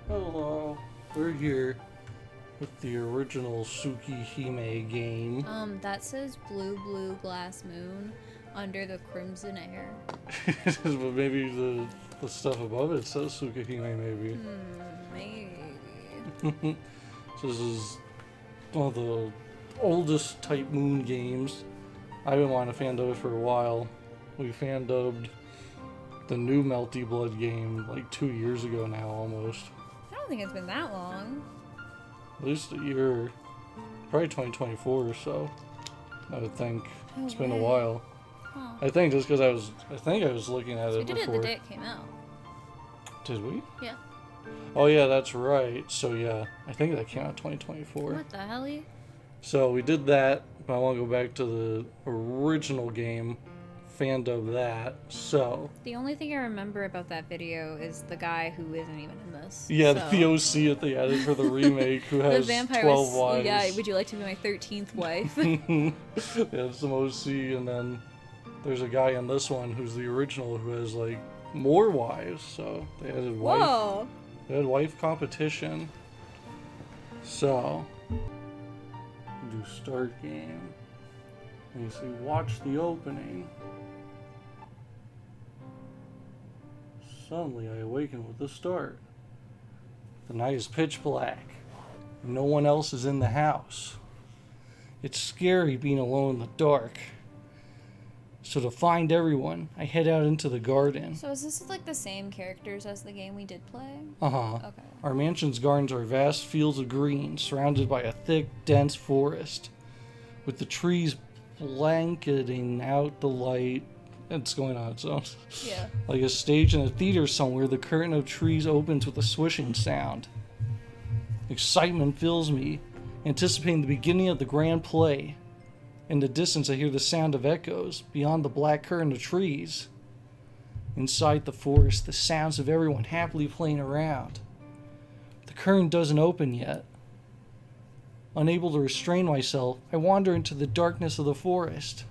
Hello, we're here with the original Tsukihime game. That says blue, blue glass moon under the crimson air. But maybe the stuff above it says Tsukihime, maybe. Maybe. So this is one of the oldest type moon games. I've been wanting to fandub it for a while. We fandubbed the new Melty Blood game like 2 years ago now, almost. I don't think it's been that long. At least a year. Probably 2024 or so, I would think. No It's been a way. while. Huh. I think just because I think I was looking at So it we did before. it the day it came out. Did we? Yeah. Oh yeah, that's right. So yeah, I think that came out 2024. What the hell? So we did that, but I want to go back to the original game, fandub that. So The only thing I remember about that video is the guy who isn't even in this. yeah, so. the OC that they added for the remake, who The has vampire 12 wives. Yeah, would you like to be my 13th wife? Yeah, some OC, and then there's a guy in this one who's the original who has like more wives. So they added wife. Whoa! They had wife competition. So do start game. And you see watch the opening. Suddenly I awaken with the start. The night is pitch black. No one else is in the house. It's scary being alone in the dark. So to find everyone, I head out into the garden. So is this like the same characters as the game we did play? Uh-huh. Okay. Our mansion's gardens are vast fields of green, surrounded by a thick, dense forest, with the trees blanketing out the light. It's going on its own. Yeah. Like a stage in a theater somewhere, the curtain of trees opens with a swishing sound. Excitement fills me, anticipating the beginning of the grand play. In the distance, I hear the sound of echoes beyond the black curtain of trees. Inside the forest, the sounds of everyone happily playing around. The curtain doesn't open yet. Unable to restrain myself, I wander into the darkness of the forest.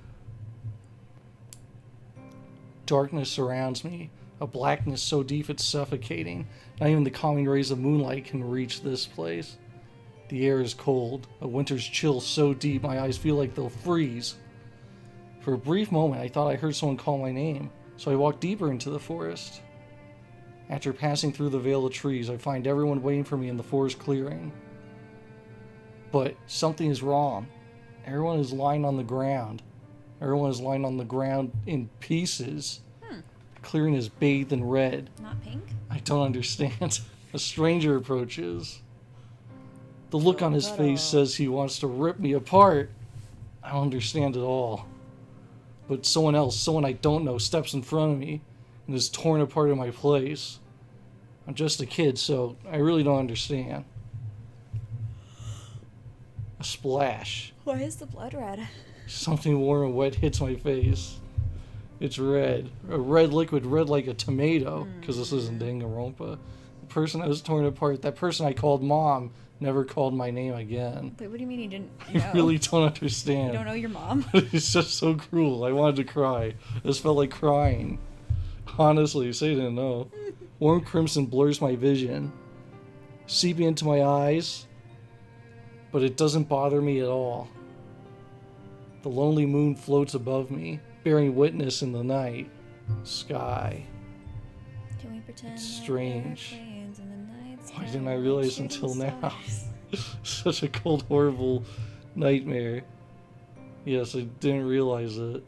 Darkness surrounds me, a blackness so deep it's suffocating. Not even the calming rays of moonlight can reach this place. The air is cold, a winter's chill so deep my eyes feel like they'll freeze. For a brief moment, I thought I heard someone call my name, so I walked deeper into the forest. After passing through the veil of trees, I find everyone waiting for me in the forest clearing. But something is wrong. Everyone is lying on the ground. Everyone is lying on the ground in pieces. The clearing is bathed in red. Not pink? I don't understand. A stranger approaches. The look on his face says he wants to rip me apart. I don't understand at all. But someone else, someone I don't know, steps in front of me and is torn apart in my place. I'm just a kid, so I really don't understand. A splash. Why is the blood red? Something warm and wet hits my face. It's red. A red liquid, red like a tomato, because this isn't Danganronpa. The person I was torn apart, that person I called Mom, never called my name again. Wait, what do you mean you didn't I know? really don't understand. You don't know your mom? It's just so cruel. I wanted to cry. This felt like crying. Honestly, say I didn't know. Warm crimson blurs my vision, seeping into my eyes, but it doesn't bother me at all. The lonely moon floats above me, bearing witness in the night sky. Can we pretend It's that strange. there are planes in the night Why sky didn't I like realize shooting until now? stars? Such a cold, horrible nightmare. Yes, I didn't realize it.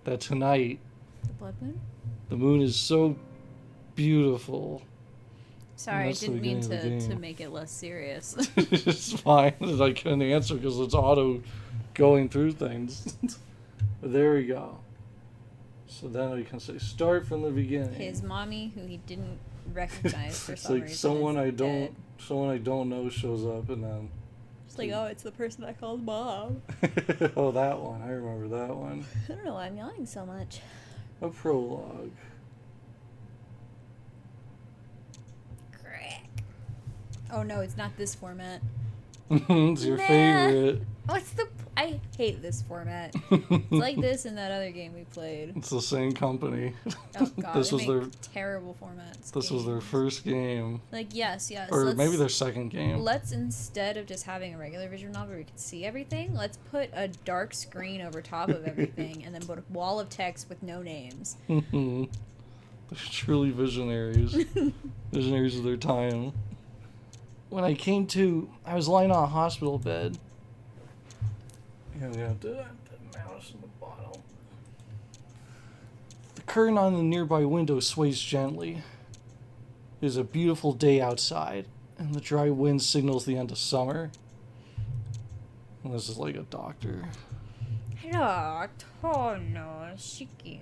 That tonight, The blood moon? the moon is so beautiful. Sorry, I that's the didn't mean beginning of the to game. make it less serious. It's fine that I couldn't answer because it's auto going through things. But there we go. So then we can say start from the beginning. His mommy, who he didn't recognize for It's some like reason, someone is I don't dead. someone I don't know shows up and then It's like, oh, it's the person I called mom. oh, that one. I remember that one. I don't know why I'm yelling so much. A prologue. Crack. Oh no, it's not this format. It's your Nah. favorite. What's the? I hate this format. It's like this in that other game we played. It's the same company. Oh god, This they was make their terrible formats. This was their first game, Like yes. or maybe their second game. Let's, instead of just having a regular visual novel where we can see everything, let's put a dark screen over top of everything and then put a wall of text with no names. They're truly visionaries. Visionaries of their time. When I came to, I was lying on a hospital bed. Yeah, we have the mouse in the bottom. The curtain on the nearby window sways gently. It is a beautiful day outside, and the dry wind signals the end of summer. And this is like a doctor. Hello, Tono Shiki.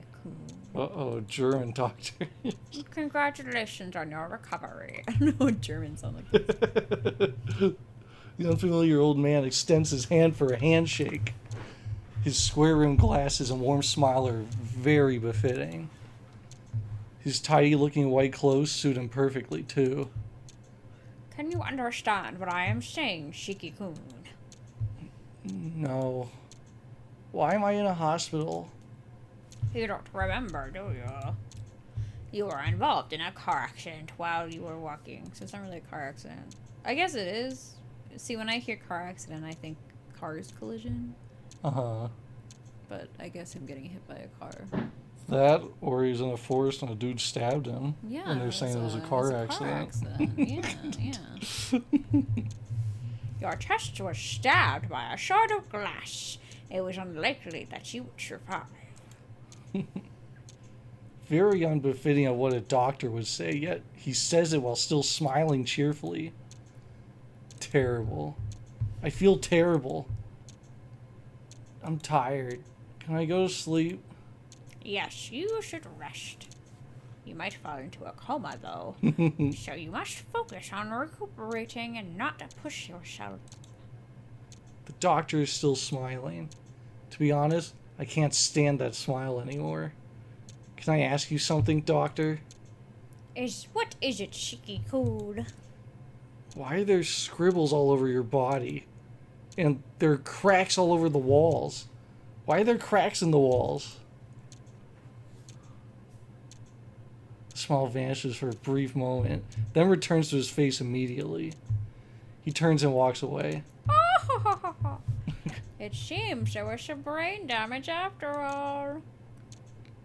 Uh-oh, German doctor. Congratulations on your recovery. I don't know what Germans sound like. The unfamiliar old man extends his hand for a handshake. His square-rimmed glasses and warm smile are very befitting. His tidy-looking white clothes suit him perfectly, too. Can you understand what I am saying, Shiki-kun? No. Why am I in a hospital? You don't remember, do you? You were involved in a car accident while you were walking. So it's not really a car accident. I guess it is. See, when I hear car accident, I think cars collision. Uh-huh. But I guess him getting hit by a car. That, or he's in a forest and a dude stabbed him. Yeah. And they're saying it was a car accident. Yeah. Your chest was stabbed by a shard of glass. It was unlikely that you would survive. Very unbefitting of what a doctor would say, yet he says it while still smiling cheerfully. Terrible. I feel terrible. I'm tired. Can I go to sleep? Yes, you should rest. You might fall into a coma, though. So you must focus on recuperating and not to push yourself. The doctor is still smiling. To be honest, I can't stand that smile anymore. Can I ask you something, doctor? What is it, Shiki-kun? Why are there scribbles all over your body? And there are cracks all over the walls. Why are there cracks in the walls? The smile vanishes for a brief moment, then returns to his face immediately. He turns and walks away. It seems there was some brain damage after all.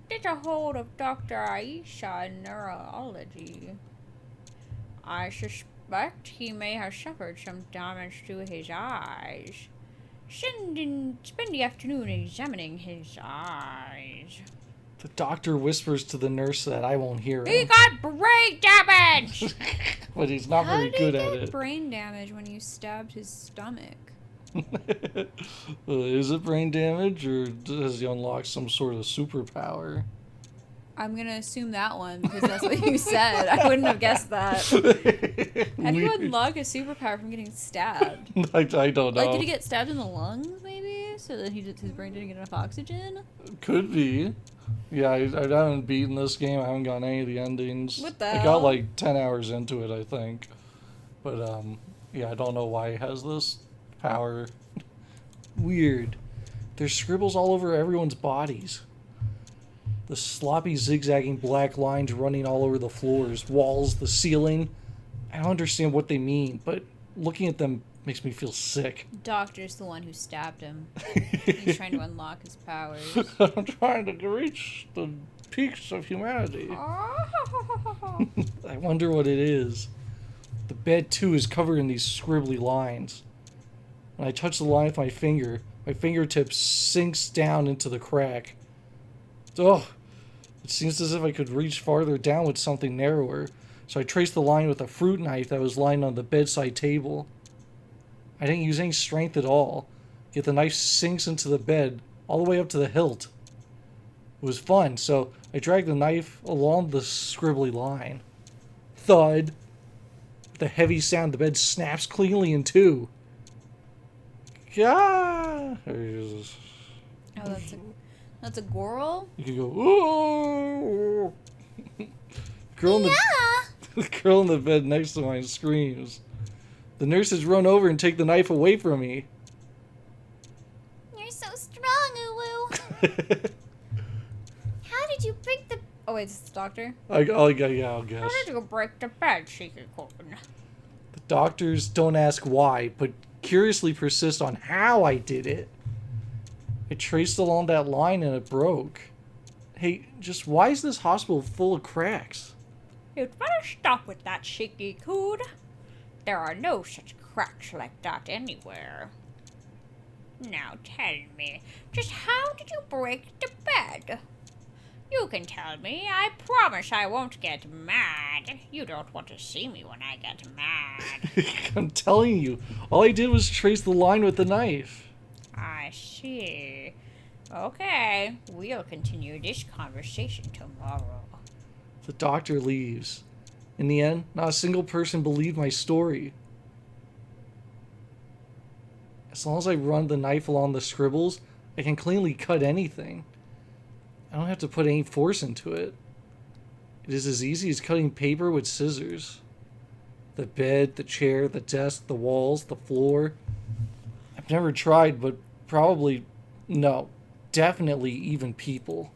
Get a hold of Dr. Aisha in neurology. I suspect he may have suffered some damage to his eyes. Spend the afternoon examining his eyes. The doctor whispers to the nurse that I won't hear him. He got brain damage! But he's not very good at it. How did he get brain damage when you stabbed his stomach? Is it brain damage, or does he unlock some sort of superpower? I'm gonna assume that one because that's what you said. I wouldn't have guessed that. How do you unlock a superpower from getting stabbed? I don't know. Like, did he get stabbed in the lungs, maybe? So that his brain didn't get enough oxygen? Could be. Yeah, I haven't beaten this game. I haven't gotten any of the endings. What the I hell? got like 10 hours into it, I think. But, yeah, I don't know why he has this power. Weird. There's scribbles all over everyone's bodies. The sloppy, zigzagging black lines running all over the floors, walls, the ceiling. I don't understand what they mean, but looking at them makes me feel sick. Doctor's the one who stabbed him. He's trying to unlock his powers. I'm trying to reach the peaks of humanity. I wonder what it is. The bed, too, is covered in these scribbly lines. When I touch the line with my fingertip sinks down into the crack. Ugh! It seems as if I could reach farther down with something narrower, so I traced the line with a fruit knife that was lying on the bedside table. I didn't use any strength at all, yet the knife sinks into the bed, all the way up to the hilt. It was fun, so I dragged the knife along the scribbly line. Thud! With a heavy sound, the bed snaps cleanly in two. Gah! Oh, that's a girl? You can go, ooh! The girl in the bed next to mine screams. The nurses run over and take the knife away from me. How did you break the... Oh, wait, it's the doctor? I'll How guess. did you break the bed, Shiki-kun? The doctors don't ask why, but curiously persist on how I did it. I traced along that line and it broke. Hey, just why is this hospital full of cracks? You'd better stop with that, Shiki-kun. There are no such cracks like that anywhere. Now tell me, just how did you break the bed? You can tell me. I promise I won't get mad. You don't want to see me when I get mad. I'm telling you, all I did was trace the line with the knife. I see. Okay, we'll continue this conversation tomorrow. The doctor leaves. In the end, not a single person believed my story. As long as I run the knife along the scribbles, I can cleanly cut anything. I don't have to put any force into it. It is as easy as cutting paper with scissors. The bed, the chair, the desk, the walls, the floor. I've never tried, but probably, no, definitely even people.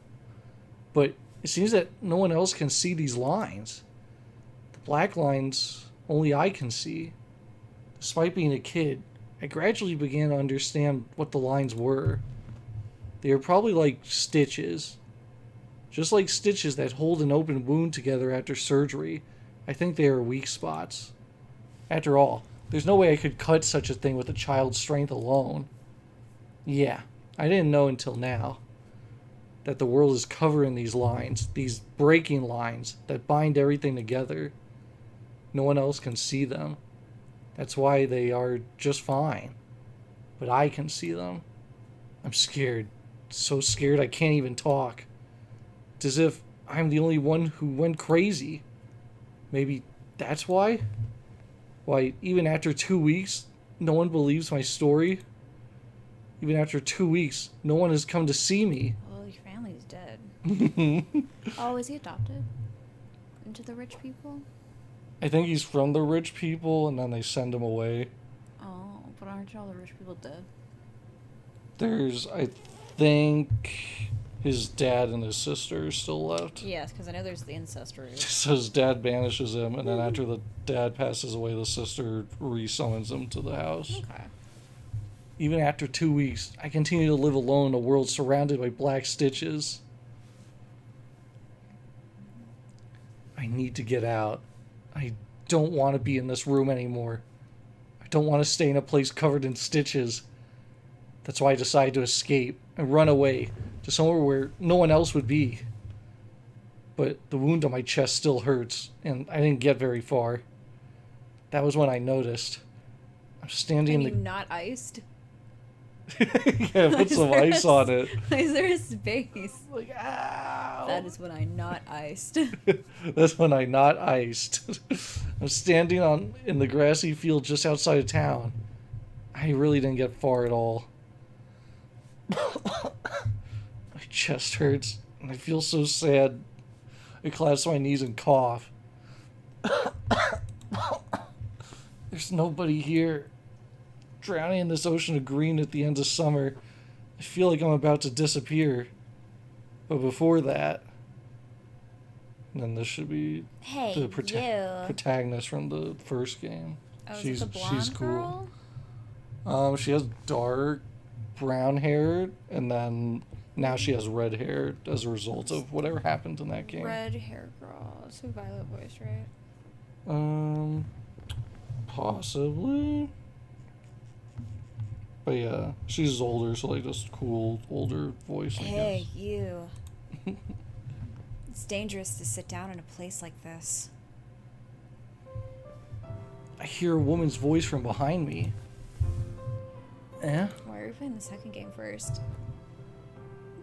But it seems that no one else can see these lines. The black lines, only I can see. Despite being a kid, I gradually began to understand what the lines were. They are probably like stitches. Just like stitches that hold an open wound together after surgery, I think they are weak spots. After all, there's no way I could cut such a thing with a child's strength alone. Yeah, I didn't know until now that the world is covering these lines, these breaking lines that bind everything together. No one else can see them. That's why they are just fine. But I can see them. I'm scared. So scared I can't even talk. It's as if I'm the only one who went crazy. Maybe that's why? Why, even after 2 weeks, no one believes my story? Even after 2 weeks, no one has come to see me. Well, your family's dead. Oh, is he adopted? Into the rich people? I think he's from the rich people, and then they send him away. Oh, but aren't all the rich people dead? There's, I think, his dad and his sister are still left. Yes, because I know there's the incest route. So his dad banishes him, and then after the dad passes away, the sister re-summons him to the house. Okay. Even after 2 weeks, I continue to live alone in a world surrounded by black stitches. I need to get out. I don't want to be in this room anymore. I don't want to stay in a place covered in stitches. That's why I decided to escape and run away to somewhere where no one else would be. But the wound on my chest still hurts, and I didn't get very far. That was when I noticed. I'm standing Are you not iced? Yeah, put some ice on it. Is there a space? Like, ow. That is when I'm not iced. That's when I not iced. I'm standing in the grassy field just outside of town. I really didn't get far at all. My chest hurts, and I feel so sad. I clasp my knees and cough. There's nobody here. Drowning in this ocean of green at the end of summer, I feel like I'm about to disappear. But before that, then this should be Hey, the you. protagonist from the first game. Oh, is it the blonde girl? She has dark brown hair, and then now she has red hair as a result of whatever happened in that game. Red hair girl. It's a Violet voice, right? Possibly. But yeah, she's older, so like just cool, older voice, I Hey, guess. you. It's dangerous to sit down in a place like this. I hear a woman's voice from behind me. Eh? Why are you playing the second game first?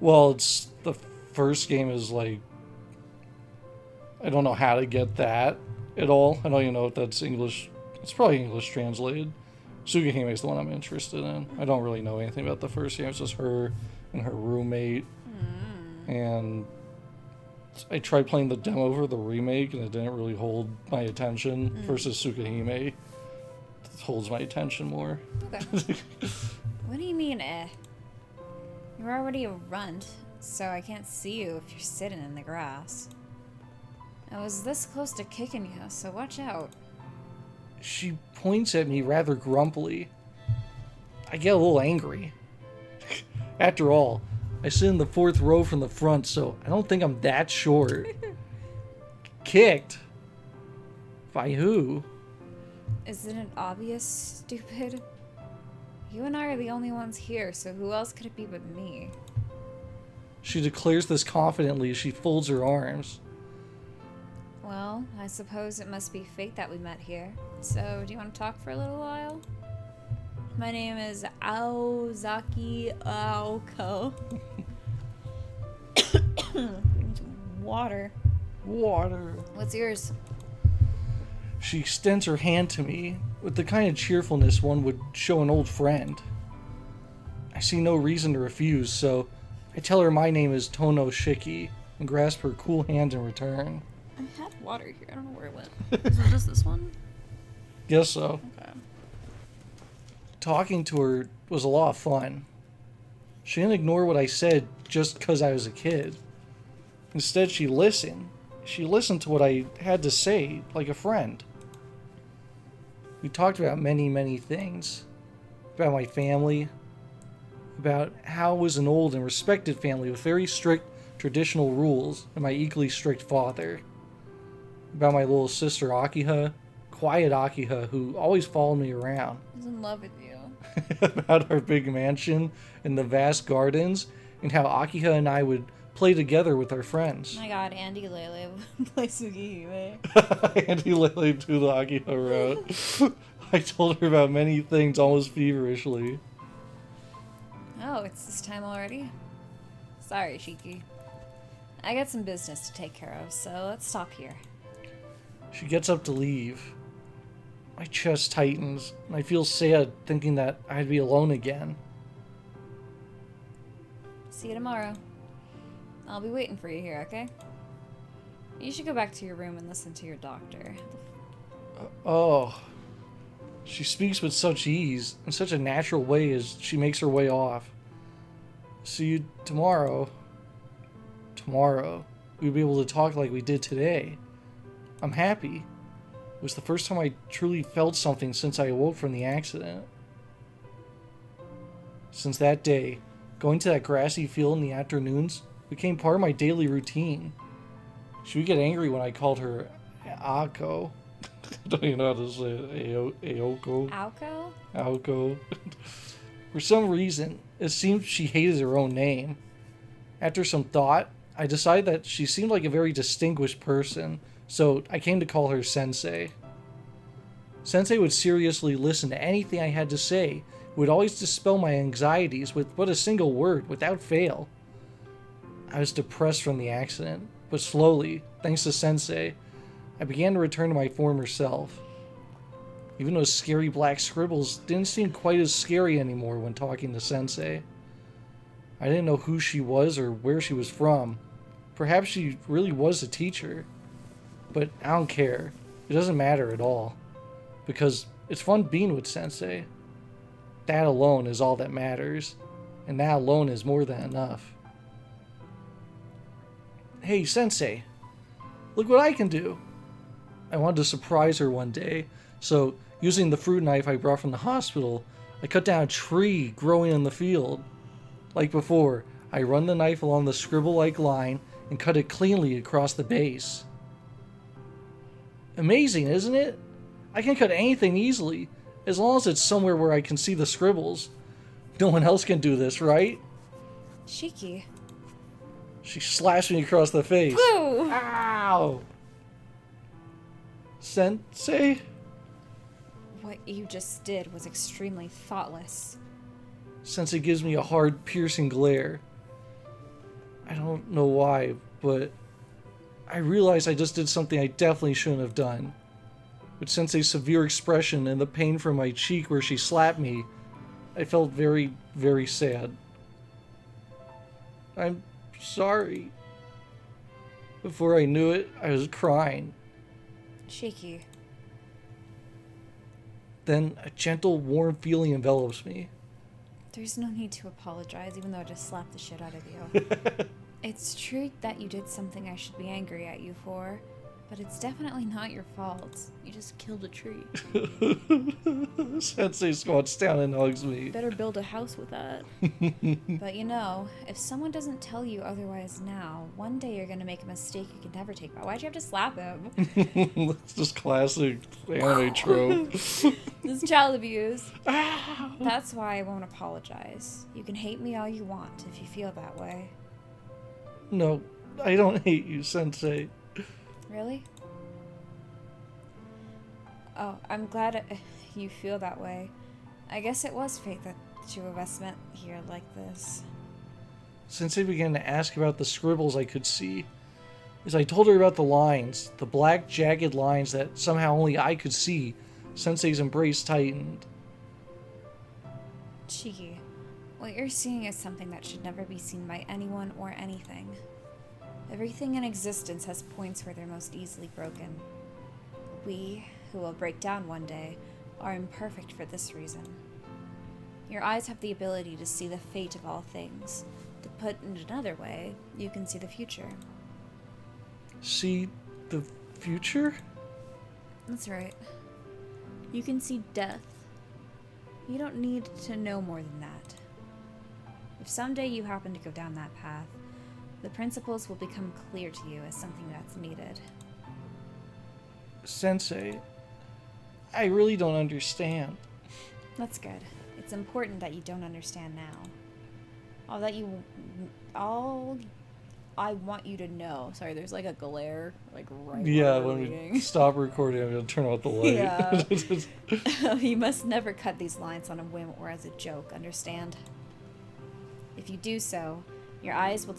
Well, it's the first game is like, I don't know how to get that at all. I don't even know if that's English. It's probably English translated. Tsukihime is the one I'm interested in. I don't really know anything about the first game. It's just her and her roommate. And I tried playing the demo for the remake, and it didn't really hold my attention. Versus Tsukihime, it holds my attention more. Okay. What do you mean, eh? You're already a runt, so I can't see you if you're sitting in the grass. I was this close to kicking you, so watch out. She points at me rather grumpily. I get a little angry. After all, I sit in the 4th row from the front, so I don't think I'm that short. Kicked? By who? Isn't it obvious, stupid? You and I are the only ones here, so who else could it be but me? She declares this confidently as she folds her arms. Well, I suppose it must be fate that we met here. So, do you want to talk for a little while? My name is Aozaki Aoko. Water. Water. What's yours? She extends her hand to me with the kind of cheerfulness one would show an old friend. I see no reason to refuse, so I tell her my name is Tono Shiki and grasp her cool hand in return. I had water here. I don't know where it went. Is it just this one? Guess so. Okay. Talking to her was a lot of fun. She didn't ignore what I said just because I was a kid. Instead, she listened. She listened to what I had to say like a friend. We talked about many, many things. About my family. About how I was an old and respected family with very strict traditional rules and my equally strict father. About my little sister Akiha, quiet Akiha, who always followed me around. He's in love with you. About our big mansion and the vast gardens, and how Akiha and I would play together with our friends. Oh my god, Andy Lele play Tsukihime. Andy Lele to the Akiha road. I told her about many things almost feverishly. Oh, it's this time already? Sorry, Shiki. I got some business to take care of, so let's stop here. She gets up to leave. My chest tightens, and I feel sad thinking that I'd be alone again. See you tomorrow. I'll be waiting for you here, okay? You should go back to your room and listen to your doctor. Oh. She speaks with such ease, in such a natural way as she makes her way off. See you tomorrow. Tomorrow, we'll be able to talk like we did today. I'm happy. It was the first time I truly felt something since I awoke from the accident. Since that day, going to that grassy field in the afternoons became part of my daily routine. She would get angry when I called her Aoko. I don't even know how to say it. Aoko. Aoko? Aoko. For some reason, it seemed she hated her own name. After some thought, I decided that she seemed like a very distinguished person, so I came to call her Sensei. Sensei would seriously listen to anything I had to say, would always dispel my anxieties with but a single word, without fail. I was depressed from the accident, but slowly, thanks to Sensei, I began to return to my former self. Even those scary black scribbles didn't seem quite as scary anymore when talking to Sensei. I didn't know who she was or where she was from. Perhaps she really was a teacher. But I don't care. It doesn't matter at all. Because it's fun being with Sensei. That alone is all that matters. And that alone is more than enough. Hey, Sensei. Look what I can do. I wanted to surprise her one day, so using the fruit knife I brought from the hospital, I cut down a tree growing in the field. Like before, I run the knife along the scribble-like line and cut it cleanly across the base. Amazing, isn't it? I can cut anything easily, as long as it's somewhere where I can see the scribbles. No one else can do this, right? Shiki. She slashed me across the face. Woo! Ow! Sensei? What you just did was extremely thoughtless. Sensei gives me a hard, piercing glare. I don't know why, but I realize I just did something I definitely shouldn't have done. With Sensei's severe expression and the pain from my cheek where she slapped me, I felt very, very sad. I'm sorry. Before I knew it, I was crying. Shiki. Then a gentle, warm feeling envelops me. There's no need to apologize, even though I just slapped the shit out of you. It's true that you did something I should be angry at you for, but it's definitely not your fault. You just killed a tree. Sensei squats down and hugs me. Better build a house with that. But you know, if someone doesn't tell you otherwise now, one day you're gonna make a mistake you can never take back. Why'd you have to slap him? It's just classic anime trope. This is child abuse. That's why I won't apologize. You can hate me all you want if you feel that way. No, I don't hate you, Sensei. Really? Oh, I'm glad you feel that way. I guess it was fate that two of us met here like this. Sensei began to ask about the scribbles I could see. As I told her about the lines, the black jagged lines that somehow only I could see, Sensei's embrace tightened. Shiki, what you're seeing is something that should never be seen by anyone or anything. Everything in existence has points where they're most easily broken. We, who will break down one day, are imperfect for this reason. Your eyes have the ability to see the fate of all things. To put it another way, you can see the future. See the future? That's right. You can see death. You don't need to know more than that. If someday you happen to go down that path, the principles will become clear to you as something that's needed. Sensei, I really don't understand. That's good. It's important that you don't understand now. All I want you to know. Sorry, there's like a glare, like right. Yeah, when when we stop recording, I'm gonna turn out the light. Yeah. You must never cut these lines on a whim or as a joke. Understand? If you do so, your eyes will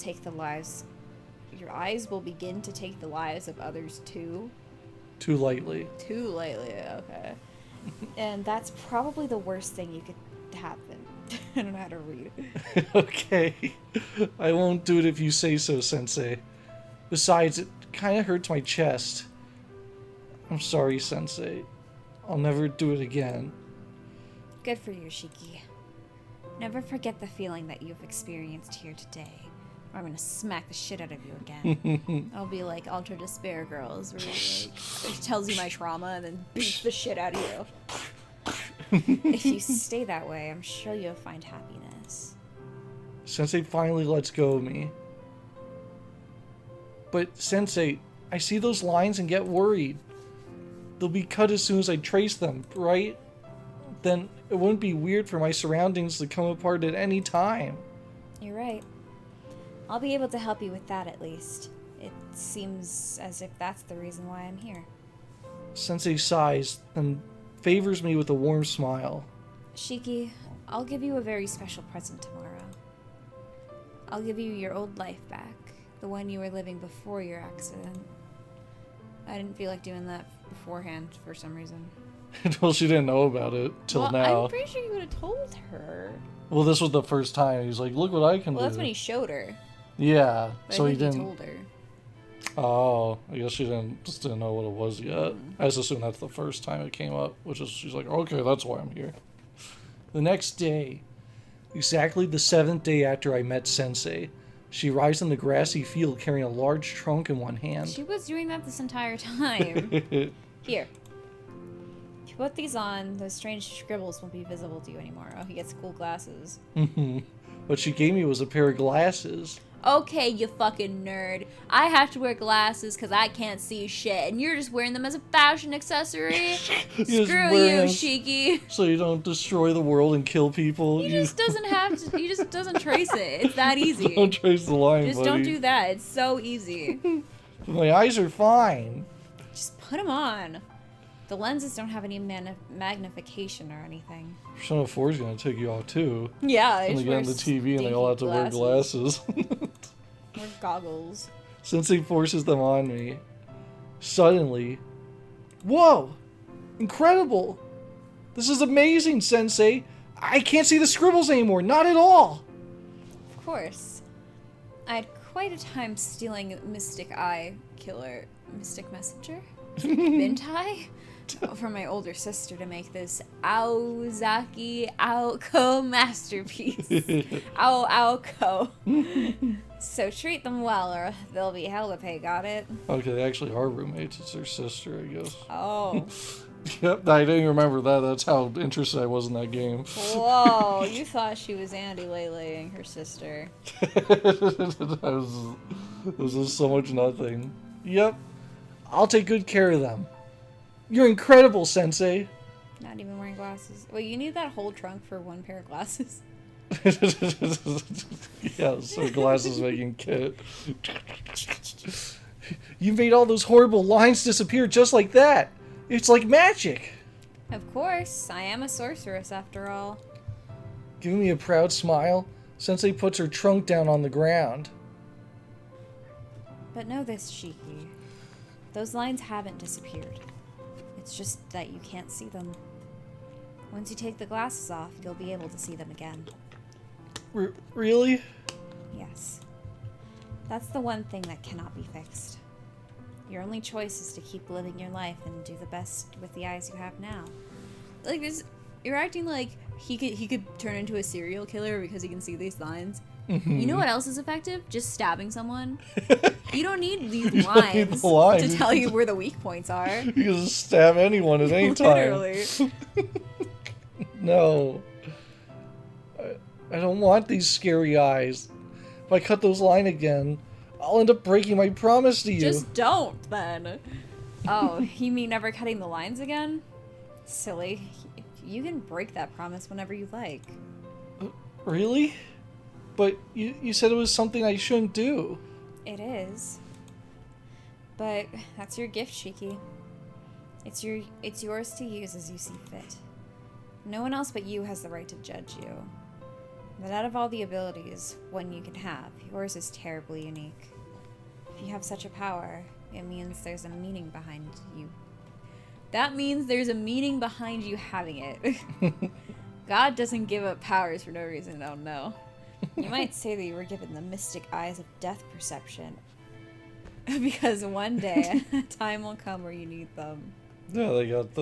begin to take the lives of others too. Too lightly. Too lightly, okay. And that's probably the worst thing you could happen. I don't know how to read. Okay. I won't do it if you say so, Sensei. Besides, it kind of hurts my chest. I'm sorry, Sensei. I'll never do it again. Good for you, Shiki. Never forget the feeling that you've experienced here today. Or I'm gonna smack the shit out of you again. I'll be like Ultra Despair Girls, where it tells you my trauma and then beats the shit out of you. If you stay that way, I'm sure you'll find happiness. Sensei finally lets go of me. But, Sensei, I see those lines and get worried. They'll be cut as soon as I trace them, right? Then it wouldn't be weird for my surroundings to come apart at any time. You're right. I'll be able to help you with that at least. It seems as if that's the reason why I'm here. Sensei sighs and favors me with a warm smile. Shiki, I'll give you a very special present tomorrow. I'll give you your old life back, the one you were living before your accident. I didn't feel like doing that beforehand for some reason. Well, she didn't know about it till now. I'm pretty sure you would have told her. Well, this was the first time. He's like, look what I can do. Well, that's when he showed her. Yeah, But so I he think didn't. He told her. Oh, I guess she didn't know what it was yet. I just assumed that's the first time it came up, which is she's like, okay, that's why I'm here. The next day, exactly the 7th day after I met Sensei, she arrives in the grassy field carrying a large trunk in one hand. She was doing that this entire time. Here. If you put these on, those strange scribbles won't be visible to you anymore. Oh, he gets cool glasses. What she gave me was a pair of glasses. Okay, you fucking nerd. I have to wear glasses because I can't see shit, and you're just wearing them as a fashion accessory? Screw you, Shiki. So you don't destroy the world and kill people? He just doesn't have to. He just doesn't trace it. It's that easy. Don't trace the line, Just buddy. don't do that. It's so easy. My eyes are fine. Just put them on. The lenses don't have any magnification or anything. Persona 4 is going to take you off too. Yeah, When they get on the TV and they all have to wear glasses. Or goggles. Sensei forces them on me. Suddenly, whoa! Incredible! This is amazing, Sensei! I can't see the scribbles anymore, not at all! Of course. I had quite a time stealing Mystic Messenger? Bintai? for my older sister to make this Aoko masterpiece. Aoko. So treat them well or they'll be hell to pay, got it? Okay, they actually are roommates. It's their sister, I guess. Oh. Yep, I didn't remember that. That's how interested I was in that game. Whoa, you thought she was Andy Leleing her sister. This is so much nothing. Yep, I'll take good care of them. You're incredible, Sensei. Not even wearing glasses. Wait, you need that whole trunk for one pair of glasses? Yeah, so glasses making kit. You made all those horrible lines disappear just like that. It's like magic. Of course, I am a sorceress after all. Giving me a proud smile, Sensei puts her trunk down on the ground. But know this, Shiki. Those lines haven't disappeared. It's just that you can't see them. Once you take the glasses off, you'll be able to see them again. Really? Yes. That's the one thing that cannot be fixed. Your only choice is to keep living your life and do the best with the eyes you have now. Like this, you're acting like he could turn into a serial killer because he can see these lines. Mm-hmm. You know what else is effective? Just stabbing someone. You don't need these You don't need lines the lines. to tell you where the weak points are. You can just stab anyone at any time. Literally. No. I don't want these scary eyes. If I cut those lines again, I'll end up breaking my promise to you. Just don't, then. Oh, you mean never cutting the lines again? Silly. You can break that promise whenever you like. Really? But you said it was something I shouldn't do. It is. But that's your gift, Shiki. It's yours to use as you see fit. No one else but you has the right to judge you. But out of all the abilities one you can have, yours is terribly unique. If you have such a power, it means there's a meaning behind you. That means there's a meaning behind you having it. God doesn't give up powers for no reason, oh no. You might say that you were given the mystic eyes of death perception. Because one day, a time will come where you need them. Yeah, they got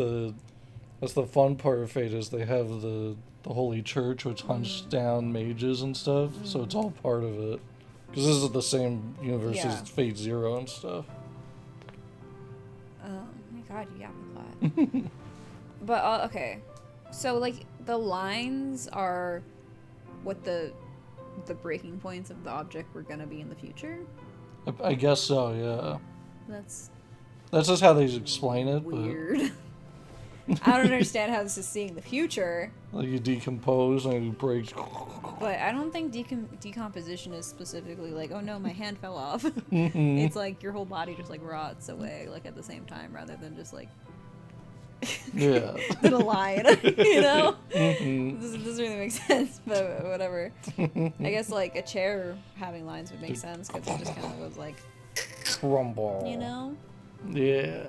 that's the fun part of Fate is they have the Holy Church, which hunts down mages and stuff, so it's all part of it. Because this is the same universe as Fate Zero and stuff. Oh my god, you got me a lot. But, okay. So, like, the lines are what the breaking points of the object were gonna be in the future? I guess so, yeah. That's just how they explain it. weird. I don't understand how this is seeing the future. Like you decompose and it breaks. But I don't think decomposition is specifically like, oh no, my hand fell off. It's like your whole body just like rots away, like at the same time, rather than just like Yeah. in a line, you know? This doesn't really make sense, but whatever. I guess like a chair having lines would make sense because it just kind of was like Crumble. you know? Yeah.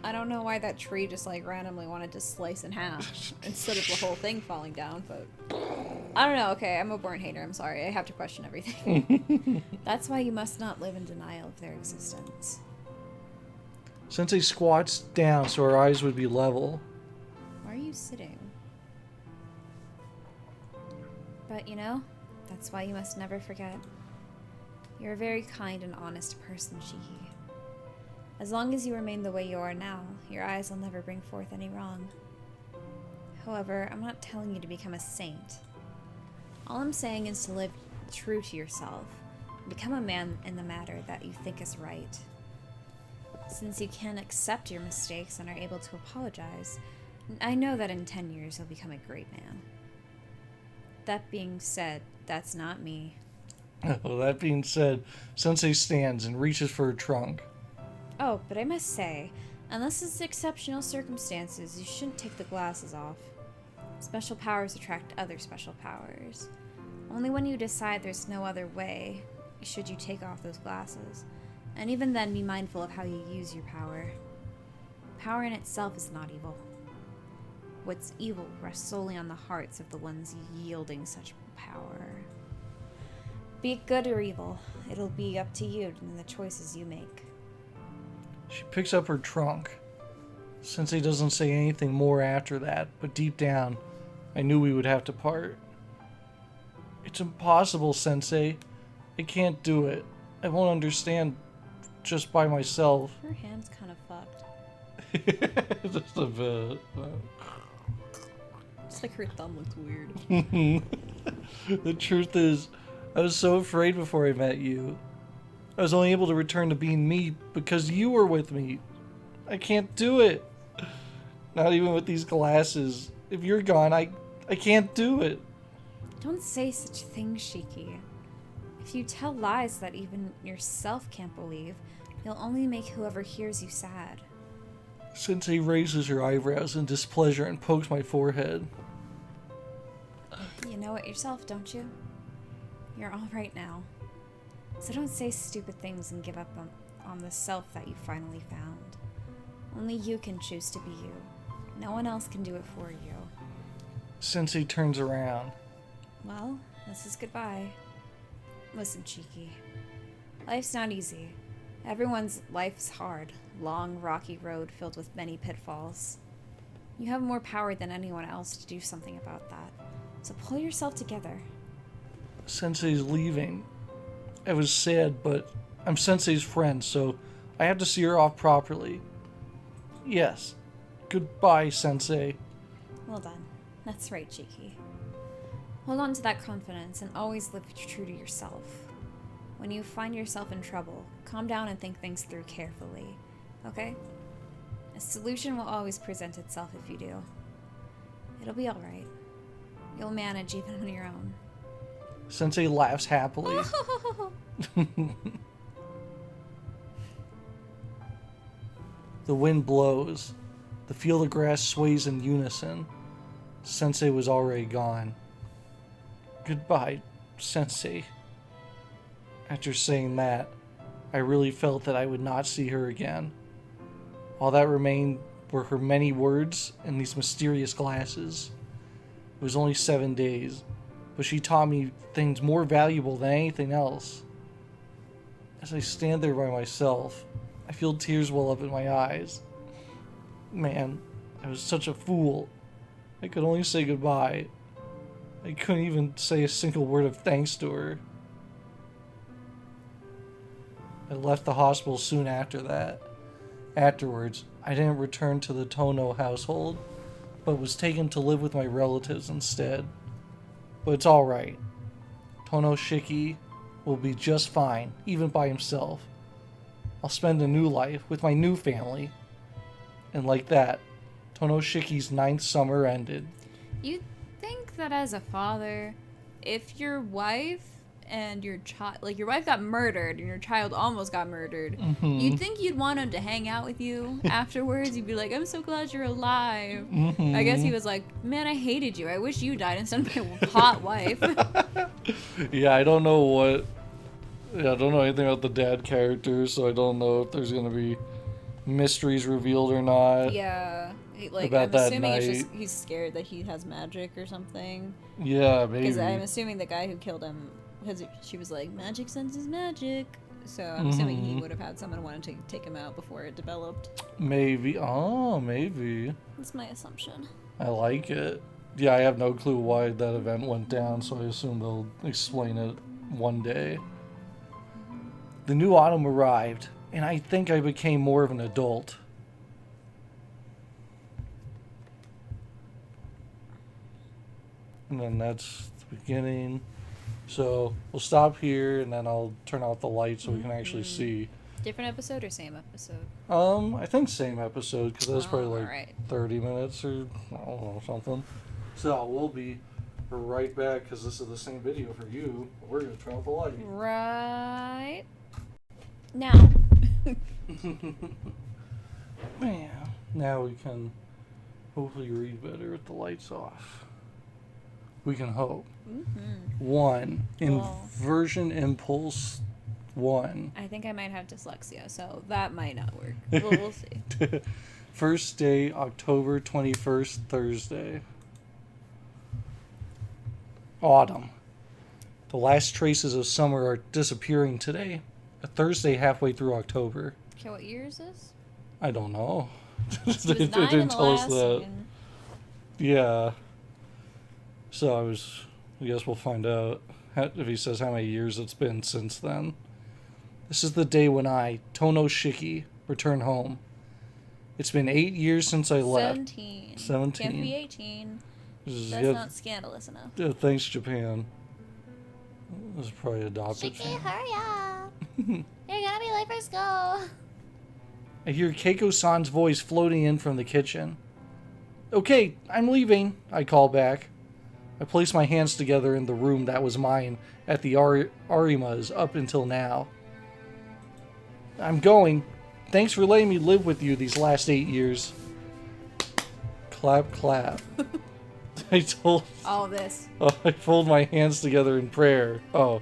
I don't know why that tree just like randomly wanted to slice in half instead of the whole thing falling down, but I don't know. Okay, I'm a born hater. I'm sorry. I have to question everything. That's why you must not live in denial of their existence. Sensei squats down so her eyes would be level. Why are you sitting? But you know, that's why you must never forget. You're a very kind and honest person, Shiki. As long as you remain the way you are now, your eyes will never bring forth any wrong. However, I'm not telling you to become a saint. All I'm saying is to live true to yourself. Become a man in the matter that you think is right. Since you can accept your mistakes and are able to apologize, I know that in 10 years you'll become a great man. That being said, that's not me. Well, that being said, Sensei stands and reaches for her trunk. Oh, but I must say, unless it's exceptional circumstances, you shouldn't take the glasses off. Special powers attract other special powers. Only when you decide there's no other way should you take off those glasses. And even then, be mindful of how you use your power. Power in itself is not evil. What's evil rests solely on the hearts of the ones yielding such power. Be it good or evil, it'll be up to you and the choices you make. She picks up her trunk. Sensei doesn't say anything more after that, but deep down, I knew we would have to part. It's impossible, Sensei. I can't do it. I won't understand just by myself. Her hand's kind of fucked. Just a bit. It's like her thumb looks weird. The truth is, I was so afraid before I met you. I was only able to return to being me because you were with me. I can't do it. Not even with these glasses. If you're gone, I can't do it. Don't say such things, Shiki. If you tell lies that even yourself can't believe, you'll only make whoever hears you sad. Sensei raises her eyebrows in displeasure and pokes my forehead. You know it yourself, don't you? You're all right now. So don't say stupid things and give up on the self that you finally found. Only you can choose to be you. No one else can do it for you. Sensei turns around. Well, this is goodbye. Listen, Shiki. Life's not easy. Everyone's life's hard. Long, rocky road filled with many pitfalls. You have more power than anyone else to do something about that. So pull yourself together. Sensei's leaving. I was sad, but I'm Sensei's friend, so I have to see her off properly. Yes. Goodbye, Sensei. Well done. That's right, Shiki. Hold on to that confidence and always live true to yourself. When you find yourself in trouble, calm down and think things through carefully. Okay? A solution will always present itself if you do. It'll be alright. You'll manage even on your own. Sensei laughs happily. The wind blows. The field of grass sways in unison. Sensei was already gone. Goodbye, Sensei. After saying that, I really felt that I would not see her again. All that remained were her many words and these mysterious glasses. It was only 7 days, but she taught me things more valuable than anything else. As I stand there by myself, I feel tears well up in my eyes. Man, I was such a fool. I could only say goodbye. I couldn't even say a single word of thanks to her. I left the hospital soon after that. Afterwards, I didn't return to the Tono household, but was taken to live with my relatives instead. But it's alright. Tono Shiki will be just fine, even by himself. I'll spend a new life with my new family. And like that, Tono Shiki's 9th summer ended. You think that as a father, if your wife and your child, like your wife got murdered and your child almost got murdered, you'd think you'd want him to hang out with you afterwards. You'd be like, I'm so glad you're alive. I guess he was like, man, I hated you. I wish you died instead of my hot wife. Yeah, I don't know anything about the dad character, so I don't know if there's gonna be mysteries revealed or not. Yeah, like about I'm that assuming it's night. just he's scared that he has magic or something. Yeah, maybe. Because I'm assuming the guy who killed him, because she was like, magic senses magic. So I'm assuming he would have had someone wanting to take him out before it developed. Maybe. Oh, maybe. That's my assumption. I like it. Yeah, I have no clue why that event went down, so I assume they'll explain it one day. The new autumn arrived, and I think I became more of an adult. And then that's the beginning. So we'll stop here, and then I'll turn out the light so we can actually see. Different episode or same episode? I think same episode, because that's probably like alright. 30 minutes or I don't know, something. So we'll be right back, because this is the same video for you. We're going to turn out the light. Right now. Man, now we can hopefully read better with the lights off. We can hope. 1. Inversion Impulse 1. I think I might have dyslexia, so that might not work. We'll see. First day, October 21st, Thursday. Autumn. The last traces of summer are disappearing today. A Thursday halfway through October. Okay, what year is this? I don't know. He was 9 in the last scene. Yeah. So I guess we'll find out if he says how many years it's been since then. This is the day when I, Tono Shiki, return home. It's been 8 years since I left. 17. Can't be 18. That's not scandalous enough. Yeah, thanks, Japan. This is probably adopted. Shiki, hurry up. You're gonna be late for school. I hear Keiko-san's voice floating in from the kitchen. Okay, I'm leaving, I call back. I place my hands together in the room that was mine at the Arima's up until now. I'm going. Thanks for letting me live with you these last 8 years. Clap, clap. I fold my hands together in prayer. Oh.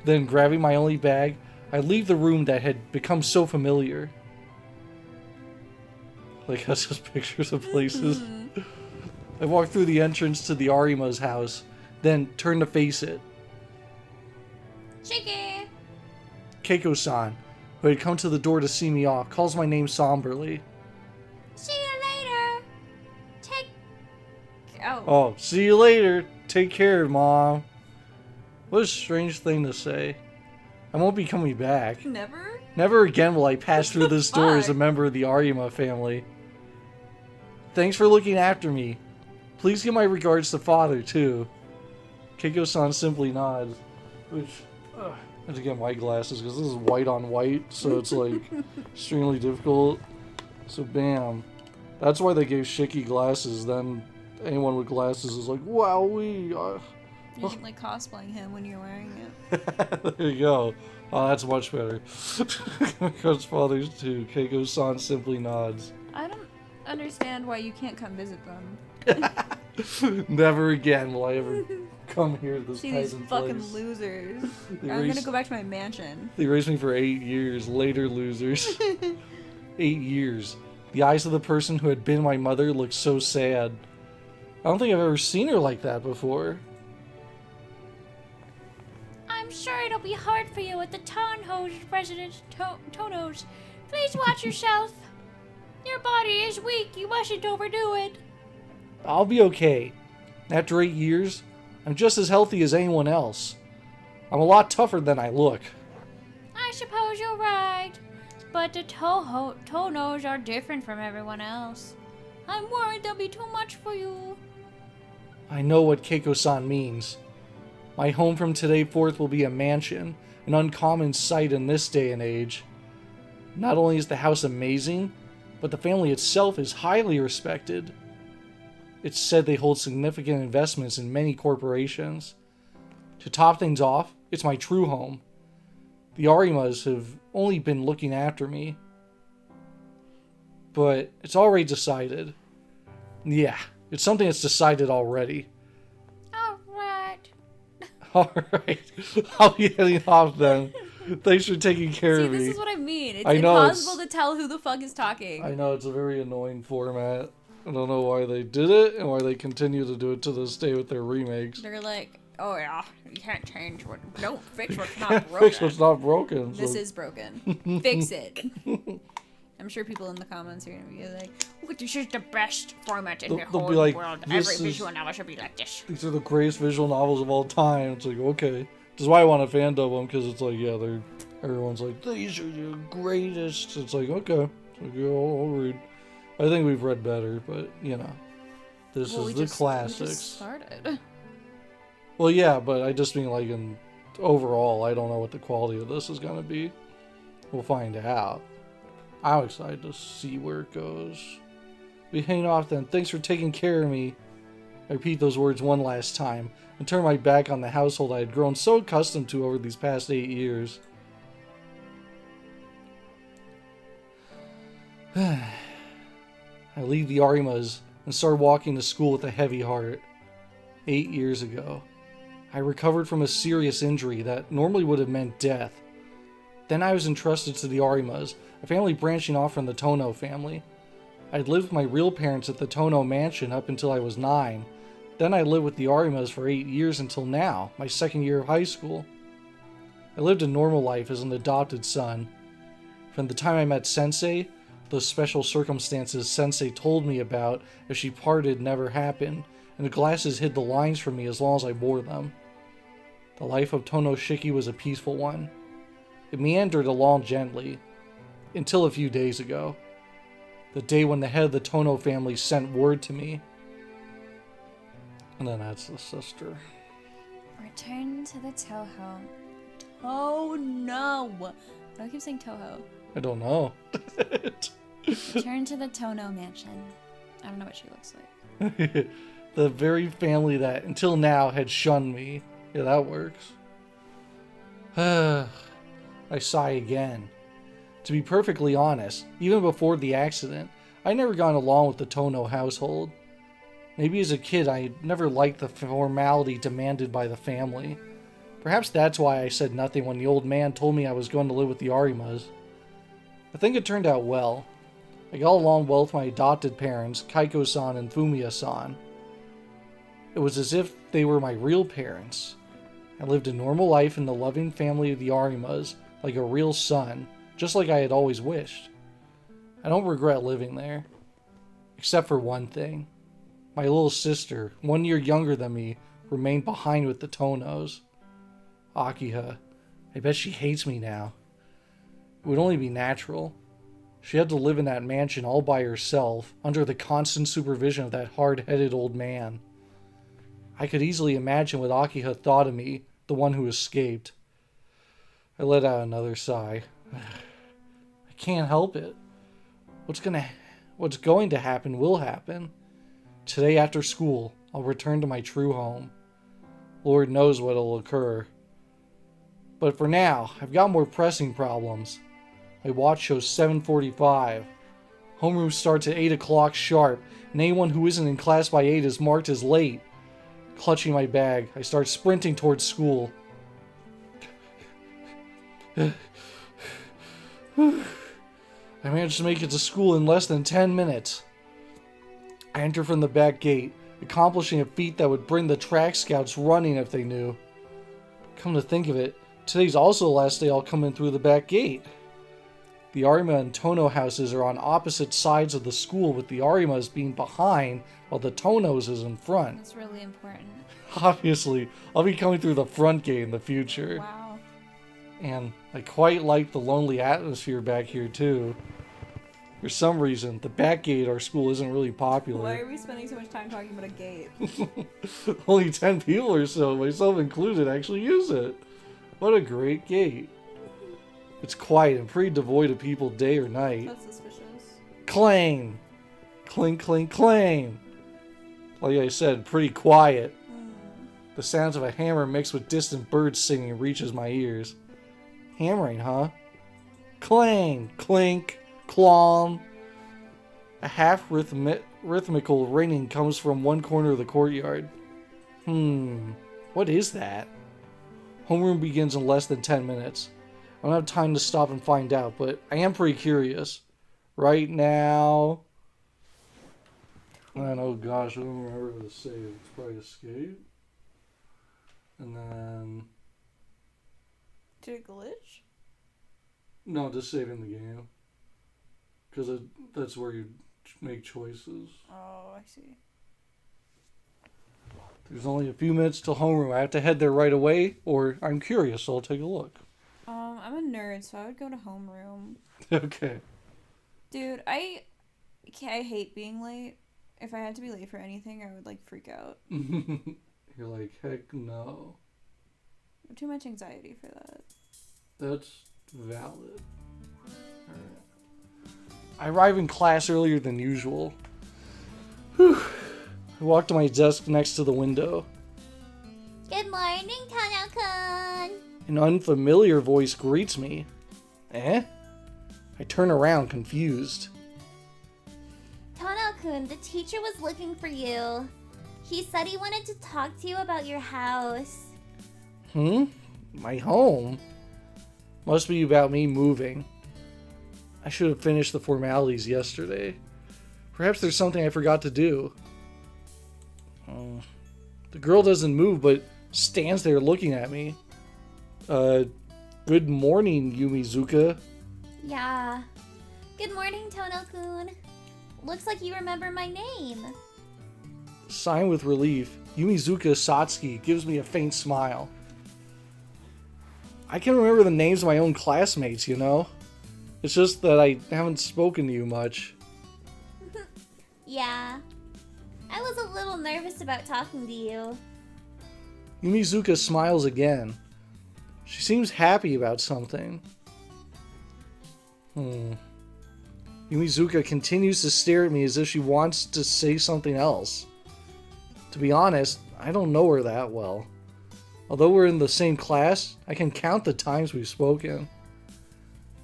Then, grabbing my only bag, I leave the room that had become so familiar. Like, that's just pictures of places. I walk through the entrance to the Arima's house, then turn to face it. Shiki! Keiko-san, who had come to the door to see me off, calls my name somberly. See you later. Oh, see you later. Take care, Mom. What a strange thing to say. I won't be coming back. Never? Never again will I pass through this door as a member of the Arima family. Thanks for looking after me. Please give my regards to Father, too. Keiko-san simply nods, which... I have to get white glasses because this is white on white, so it's like extremely difficult. So bam. That's why they gave Shiki glasses. Then anyone with glasses is like, wow, you're like cosplaying him when you're wearing it. There you go. Oh, that's much better. Because Fathers too. Keiko-san simply nods. I don't understand why you can't come visit them. Never again will I ever come here to this see these fucking place. Losers. I'm gonna go back to my mansion. They raised me for 8 years. Later, losers. 8 years. The eyes of the person who had been my mother looked so sad. I don't think I've ever seen her like that before. I'm sure it'll be hard for you with the Tonho's resident Tonos. Please watch yourself. Your body is weak. You mustn't overdo it. I'll be okay. After 8 years, I'm just as healthy as anyone else. I'm a lot tougher than I look. I suppose you're right. But the Tonos are different from everyone else. I'm worried they'll be too much for you. I know what Keiko-san means. My home from today forth will be a mansion, an uncommon sight in this day and age. Not only is the house amazing, but the family itself is highly respected. It's said they hold significant investments in many corporations. To top things off, it's my true home. The Arimas have only been looking after me. But it's already decided. Yeah, it's something that's decided already. Alright. Alright. I'll be heading off then. Thanks for taking care of me. See, this is what I mean. It's impossible to tell who the fuck is talking. I know, it's a very annoying format. I don't know why they did it and why they continue to do it to this day with their remakes. They're like, oh yeah, you can't change what... Don't fix what's not broken. Fix what's not broken. This is broken. Fix it. I'm sure people in the comments are going to be like, oh, this is the best format in the whole world. Every visual novel should be like this. These are the greatest visual novels of all time. It's like, okay. This is why I want to fandub them, because it's like, yeah, everyone's like, these are the greatest. It's like, okay. It's like, yeah, I'll read. I think we've read better, but, you know. This is the classics. We just started. Well, yeah, but I just mean, like, overall, I don't know what the quality of this is going to be. We'll find out. I'm excited to see where it goes. We hang off then. Thanks for taking care of me. I repeat those words one last time and turn my back on the household I had grown so accustomed to over these past 8 years. I leave the Arimas and start walking to school with a heavy heart. 8 years ago, I recovered from a serious injury that normally would have meant death. Then I was entrusted to the Arimas, a family branching off from the Tono family. I'd lived with my real parents at the Tono mansion up until I was 9. Then I lived with the Arimas for 8 years until now, my second year of high school. I lived a normal life as an adopted son. From the time I met Sensei, the special circumstances Sensei told me about if she parted never happened, and the glasses hid the lines from me as long as I wore them. The life of Tono Shiki was a peaceful one. It meandered along gently, until a few days ago. The day when the head of the Tono family sent word to me. And then that's the sister. Return to the Toho. Oh no! Why do I keep saying Toho? I don't know. Return to the Tono mansion. I don't know what she looks like. The very family that, until now, had shunned me. Yeah, that works. I sigh again. To be perfectly honest, even before the accident, I never got along with the Tono household. Maybe as a kid I never liked the formality demanded by the family. Perhaps that's why I said nothing when the old man told me I was going to live with the Arimas. I think it turned out well. I got along well with my adopted parents, Kaiko-san and Fumiya-san. It was as if they were my real parents. I lived a normal life in the loving family of the Arimas, like a real son, just like I had always wished. I don't regret living there. Except for one thing. My little sister, 1 year younger than me, remained behind with the Tonos. Akiha. I bet she hates me now. It would only be natural. She had to live in that mansion all by herself, under the constant supervision of that hard-headed old man. I could easily imagine what Akiha thought of me, the one who escaped. I let out another sigh. I can't help it. What's going to happen will happen. Today after school, I'll return to my true home. Lord knows what'll occur. But for now, I've got more pressing problems. My watch shows 7:45. Homeroom starts at 8 o'clock sharp, and anyone who isn't in class by 8 is marked as late. Clutching my bag, I start sprinting towards school. I managed to make it to school in less than 10 minutes. I enter from the back gate, accomplishing a feat that would bring the track scouts running if they knew. Come to think of it, today's also the last day I'll come in through the back gate. The Arima and Tono houses are on opposite sides of the school, with the Arimas being behind while the Tonos is in front. That's really important. Obviously, I'll be coming through the front gate in the future. Wow. And I quite like the lonely atmosphere back here too. For some reason, the back gate at our school isn't really popular. Why are we spending so much time talking about a gate? Only 10 people or so, myself included, actually use it. What a great gate. It's quiet and pretty devoid of people day or night. That's suspicious. Clang! Clink, clink, clang! Like I said, pretty quiet. The sounds of a hammer mixed with distant birds singing reaches my ears. Hammering, huh? Clang! Clink! Clong! A half-rhythmical ringing comes from one corner of the courtyard. What is that? Homeroom begins in less than 10 minutes. I don't have time to stop and find out, but I am pretty curious. Right now... And oh gosh, I don't remember what to say. It's probably escape. And then... Did it glitch? No, just saving the game. Because that's where you make choices. Oh, I see. There's only a few minutes till homeroom. I have to head there right away, or I'm curious, so I'll take a look. I'm a nerd, so I would go to homeroom. Okay. Dude, I hate being late. If I had to be late for anything, I would, freak out. You're like, heck no. I have too much anxiety for that. That's valid. Alright. I arrive in class earlier than usual. Whew. I walk to my desk next to the window. Good morning, Tono-kun. An unfamiliar voice greets me. Eh? I turn around, confused. Tono-kun, the teacher was looking for you. He said he wanted to talk to you about your house. My home? Must be about me moving. I should have finished the formalities yesterday. Perhaps there's something I forgot to do. The girl doesn't move, but stands there looking at me. Good morning, Yumizuka. Yeah. Good morning, Tono-kun. Looks like you remember my name. Sighing with relief, Yumizuka Satsuki gives me a faint smile. I can remember the names of my own classmates, you know? It's just that I haven't spoken to you much. Yeah. I was a little nervous about talking to you. Yumizuka smiles again. She seems happy about something. Yumizuka continues to stare at me as if she wants to say something else. To be honest, I don't know her that well. Although we're in the same class, I can count the times we've spoken.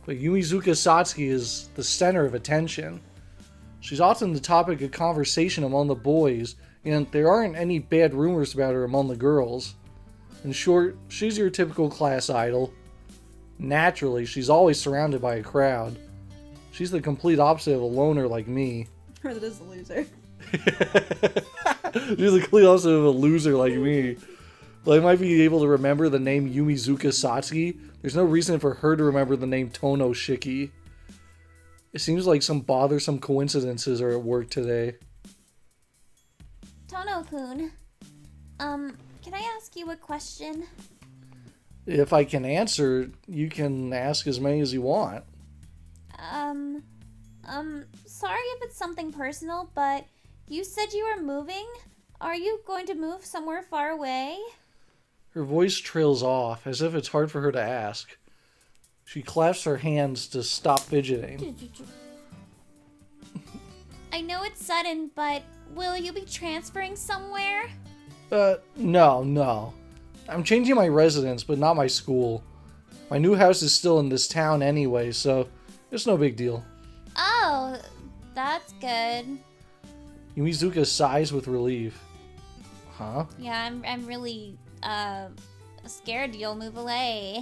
But Yumizuka Satsuki is the center of attention. She's often the topic of conversation among the boys, and there aren't any bad rumors about her among the girls. In short, she's your typical class idol. Naturally, she's always surrounded by a crowd. She's the complete opposite of a loner like me. Or that is a loser. She's the complete opposite of a loser like me. While I might be able to remember the name Yumizuka Satsuki, there's no reason for her to remember the name Tono Shiki. It seems like some bothersome coincidences are at work today. Tono-kun, can I ask you a question? If I can answer, you can ask as many as you want. Sorry if it's something personal, but you said you were moving? Are you going to move somewhere far away? Her voice trails off, as if it's hard for her to ask. She clasps her hands to stop fidgeting. I know it's sudden, but will you be transferring somewhere? No. I'm changing my residence, but not my school. My new house is still in this town anyway, so it's no big deal. Oh, that's good. Yumizuka sighs with relief. Huh? Yeah, I'm really, scared you'll move away.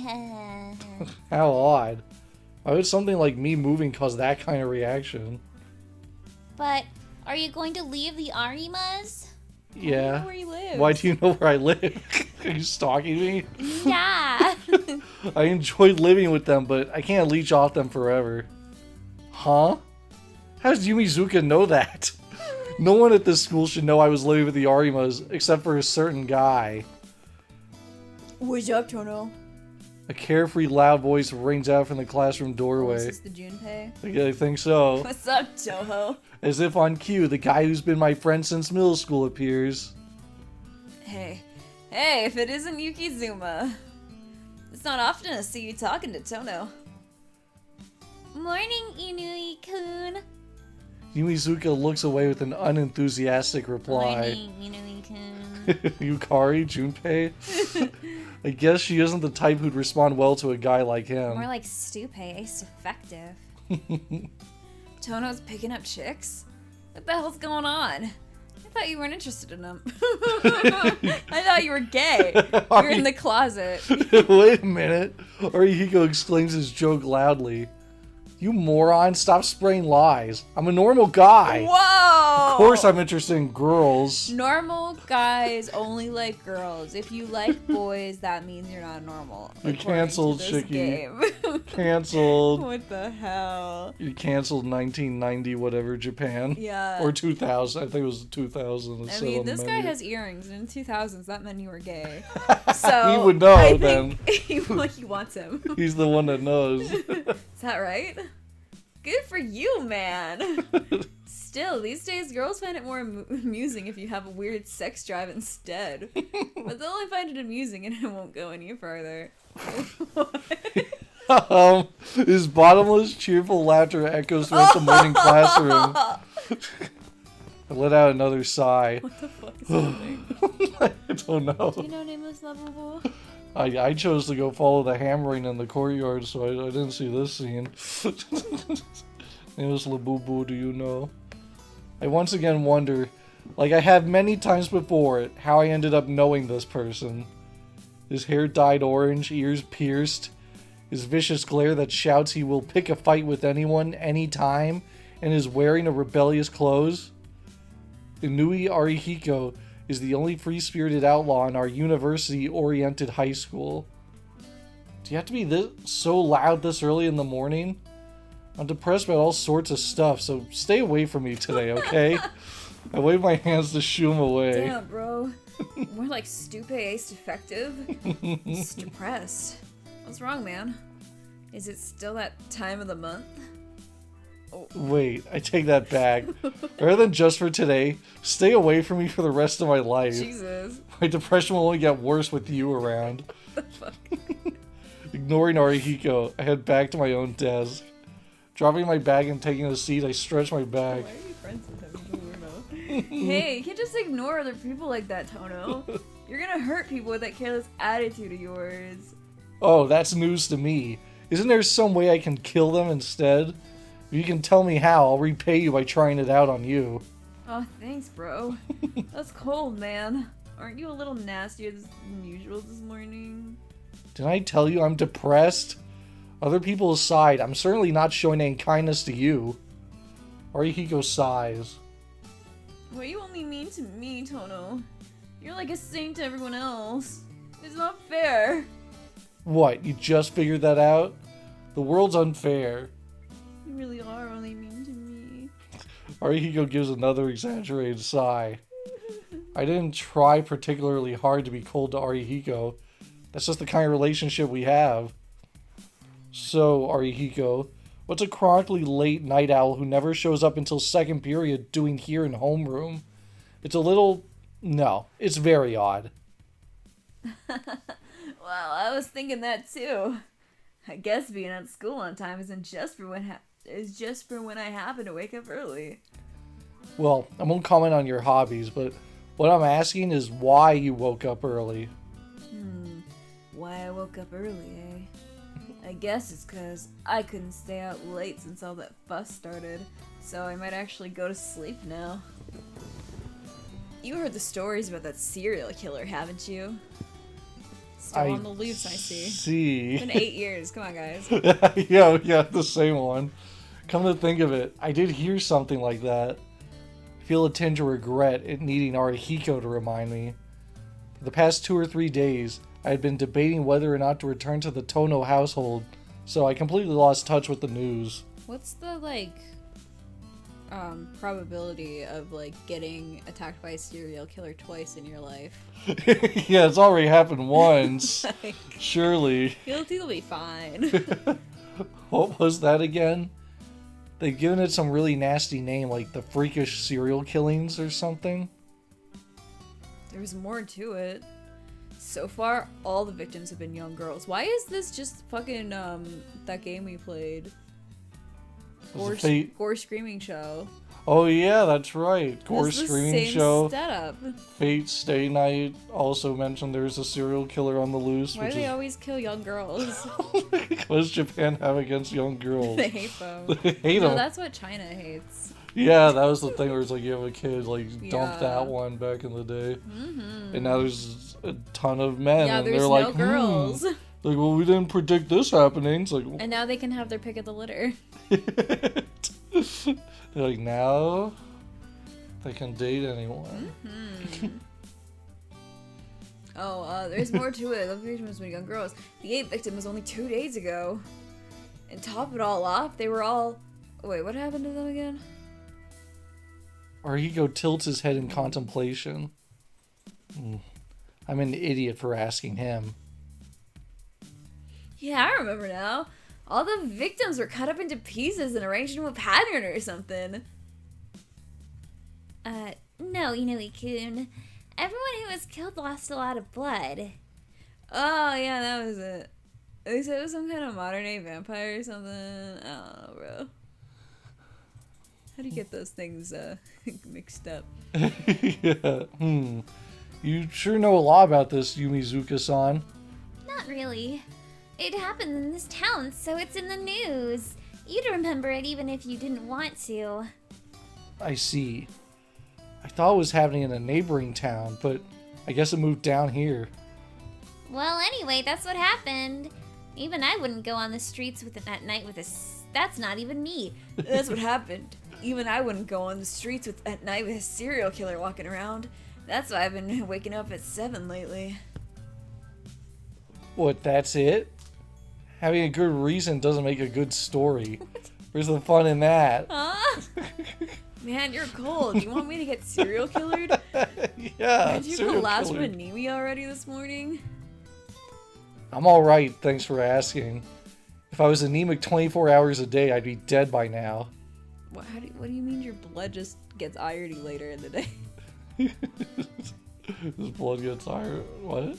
How odd. Why would something like me moving cause that kind of reaction? But are you going to leave the Arimas? Yeah. I know where he lives. Why do you know where I live? Are you stalking me? Yeah. I enjoy living with them, but I can't leech off them forever. Huh? How does Yumizuka know that? No one at this school should know I was living with the Arimas, except for a certain guy. What's up, Tono? A carefree, loud voice rings out from the classroom Oh, is doorway. this the Junpei? I think so. What's up, Toho? As if on cue, the guy who's been my friend since middle school appears. Hey, if it isn't Yukizuma. It's not often I see you talking to Tono. Morning, Inui-kun. Yumizuka looks away with an unenthusiastic reply. Morning, Inui-kun. Yukari, Junpei? I guess she isn't the type who'd respond well to a guy like him. More like Stupe, ace effective. Tono's picking up chicks? What the hell's going on? I thought you weren't interested in them. I thought you were gay. You're in the closet. Wait a minute. Arihiko exclaims his joke loudly. You moron, stop spraying lies. I'm a normal guy. Whoa! Of course I'm interested in girls. Normal guys only like girls. If you like boys, that means you're not normal. You're according to canceled, this Shiki. game. Canceled. What the hell? You canceled 1990 whatever Japan. Yeah. Or 2000. I think it was 2000. I mean, this guy has earrings, and in 2000s, that meant you were gay. So He would know, I then. think he wants him. He's the one that knows. Is that right? Good for you, man. Still, these days, girls find it more amusing if you have a weird sex drive instead. But they'll only find it amusing and it won't go any further. His bottomless, cheerful laughter echoes throughout the morning classroom. I let out another sigh. What the fuck is happening? I don't know. Do you know Nameless Lovable? I chose to go follow the hammering in the courtyard, so I didn't see this scene. Nameless Labubu, do you know? I once again wonder, like I have many times before, how I ended up knowing this person. His hair dyed orange, ears pierced, his vicious glare that shouts he will pick a fight with anyone, anytime, and is wearing a rebellious clothes. Inui Arihiko is the only free-spirited outlaw in our university-oriented high school. Do you have to be so loud this early in the morning? I'm depressed about all sorts of stuff, so stay away from me today, okay? I wave my hands to shoo him away. Damn, bro. More like stupid ace defective. Just depressed. What's wrong, man? Is it still that time of the month? Wait, I take that back. Rather than just for today, stay away from me for the rest of my life. Jesus. My depression will only get worse with you around. The fuck? Ignoring Arihiko, I head back to my own desk. Dropping my bag and taking a seat, I stretch my back. Why are you friends with him? You weirdo. Hey, you can't just ignore other people like that, Tono. You're gonna hurt people with that careless attitude of yours. Oh, that's news to me. Isn't there some way I can kill them instead? If you can tell me how, I'll repay you by trying it out on you. Oh, thanks, bro. That's cold, man. Aren't you a little nastier than usual this morning? Did I tell you I'm depressed? Other people aside, I'm certainly not showing any kindness to you. Arihiko sighs. What you only mean to me, Tono? You're like a saint to everyone else. It's not fair. What, you just figured that out? The world's unfair. You really are only mean to me. Arihiko gives another exaggerated sigh. I didn't try particularly hard to be cold to Arihiko. That's just the kind of relationship we have. So, Arihiko, what's a chronically late night owl who never shows up until second period doing here in homeroom? It's a little... No, it's very odd. Well, I was thinking that too. I guess being at school on time isn't just for when I happen to wake up early. Well, I won't comment on your hobbies, but what I'm asking is why you woke up early. Why I woke up early, eh? I guess it's because I couldn't stay out late since all that fuss started, so I might actually go to sleep now. You heard the stories about that serial killer, haven't you? Still on the loose, I see. It's been 8 years. Come on, guys. yeah, the same one. Come to think of it, I did hear something like that. I feel a tinge of regret at needing Arihiko to remind me. For the past 2 or 3 days, I had been debating whether or not to return to the Tono household, so I completely lost touch with the news. What's the, probability of, getting attacked by a serial killer twice in your life? Yeah, it's already happened once. Surely. You'll be fine. What was that again? They've given it some really nasty name, like the freakish serial killings or something. There's more to it. So far, all the victims have been young girls. Why is this just fucking, that game we played? Gore Screaming Show. Oh yeah, that's right. Gore It's the Screaming same Show. setup. Fate Stay Night also mentioned there's a serial killer on the loose. Why do they always kill young girls? What does Japan have against young girls? They hate them. They hate No, them. that's what China hates. Yeah, that was the thing where it's like you have a kid, dump Yeah. that one back in the day. Mm-hmm. And now there's a ton of men. Yeah, and there's they're no like, girls. Like, well, we didn't predict this happening. It's like, And now they can have their pick of the litter. they're like, now they can date anyone. There's more to it. The victims were young girls. The 8th victim was only 2 days ago. And top it all off, they were all... Wait, what happened to them again? Arihiko tilts his head in contemplation. I'm an idiot for asking him. Yeah, I remember now. All the victims were cut up into pieces and arranged into a pattern or something. No, Inoue-kun. Everyone who was killed lost a lot of blood. Oh, yeah, that was it. They said it was some kind of modern day vampire or something. I don't know, bro. How do you get those things mixed up? Yeah. You sure know a lot about this, Yumizuka-san. Not really. It happened in this town, so it's in the news. You'd remember it even if you didn't want to. I see. I thought it was happening in a neighboring town, but I guess it moved down here. Well, anyway, that's what happened. Even I wouldn't go on the streets at night with that's not even me. That's what happened. Even I wouldn't go on the streets at night with a serial killer walking around. That's why I've been waking up at 7 lately. What, that's it? Having a good reason doesn't make a good story. Where's the fun in that? Huh? Man, you're cold. You want me to get serial killered? Yeah. Did you serial collapse killer. with anemia already this morning? I'm alright, thanks for asking. If I was anemic 24 hours a day, I'd be dead by now. What do you mean your blood just gets irony later in the day? His blood gets iron. What?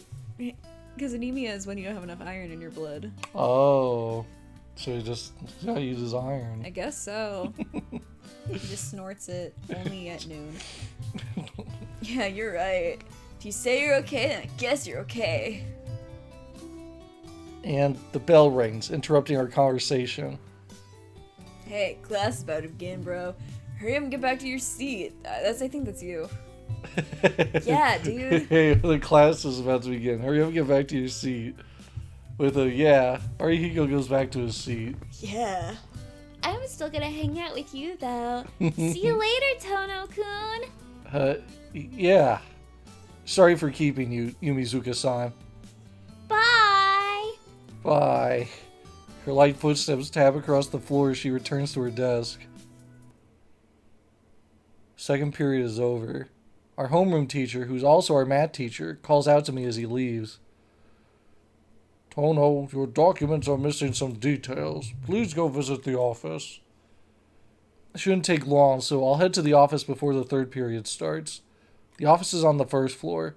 Because anemia is when you don't have enough iron in your blood. Oh. So he just uses iron. I guess so. He just snorts it only at noon. Yeah, you're right. If you say you're okay, then I guess you're okay. And the bell rings, interrupting our conversation. Hey, class is about to begin, bro. Hurry up and get back to your seat. I think that's you. Yeah, dude. Hey, the class is about to begin. Hurry up and get back to your seat. With a yeah, Arihiko goes back to his seat. Yeah. I'm still gonna hang out with you, though. See you later, Tono-kun. Yeah. Sorry for keeping you, Yumizuka-san. Bye. Bye. Her light footsteps tap across the floor as she returns to her desk. Second period is over. Our homeroom teacher, who's also our math teacher, calls out to me as he leaves. Tono, your documents are missing some details. Please go visit the office. It shouldn't take long, so I'll head to the office before the third period starts. The office is on the first floor.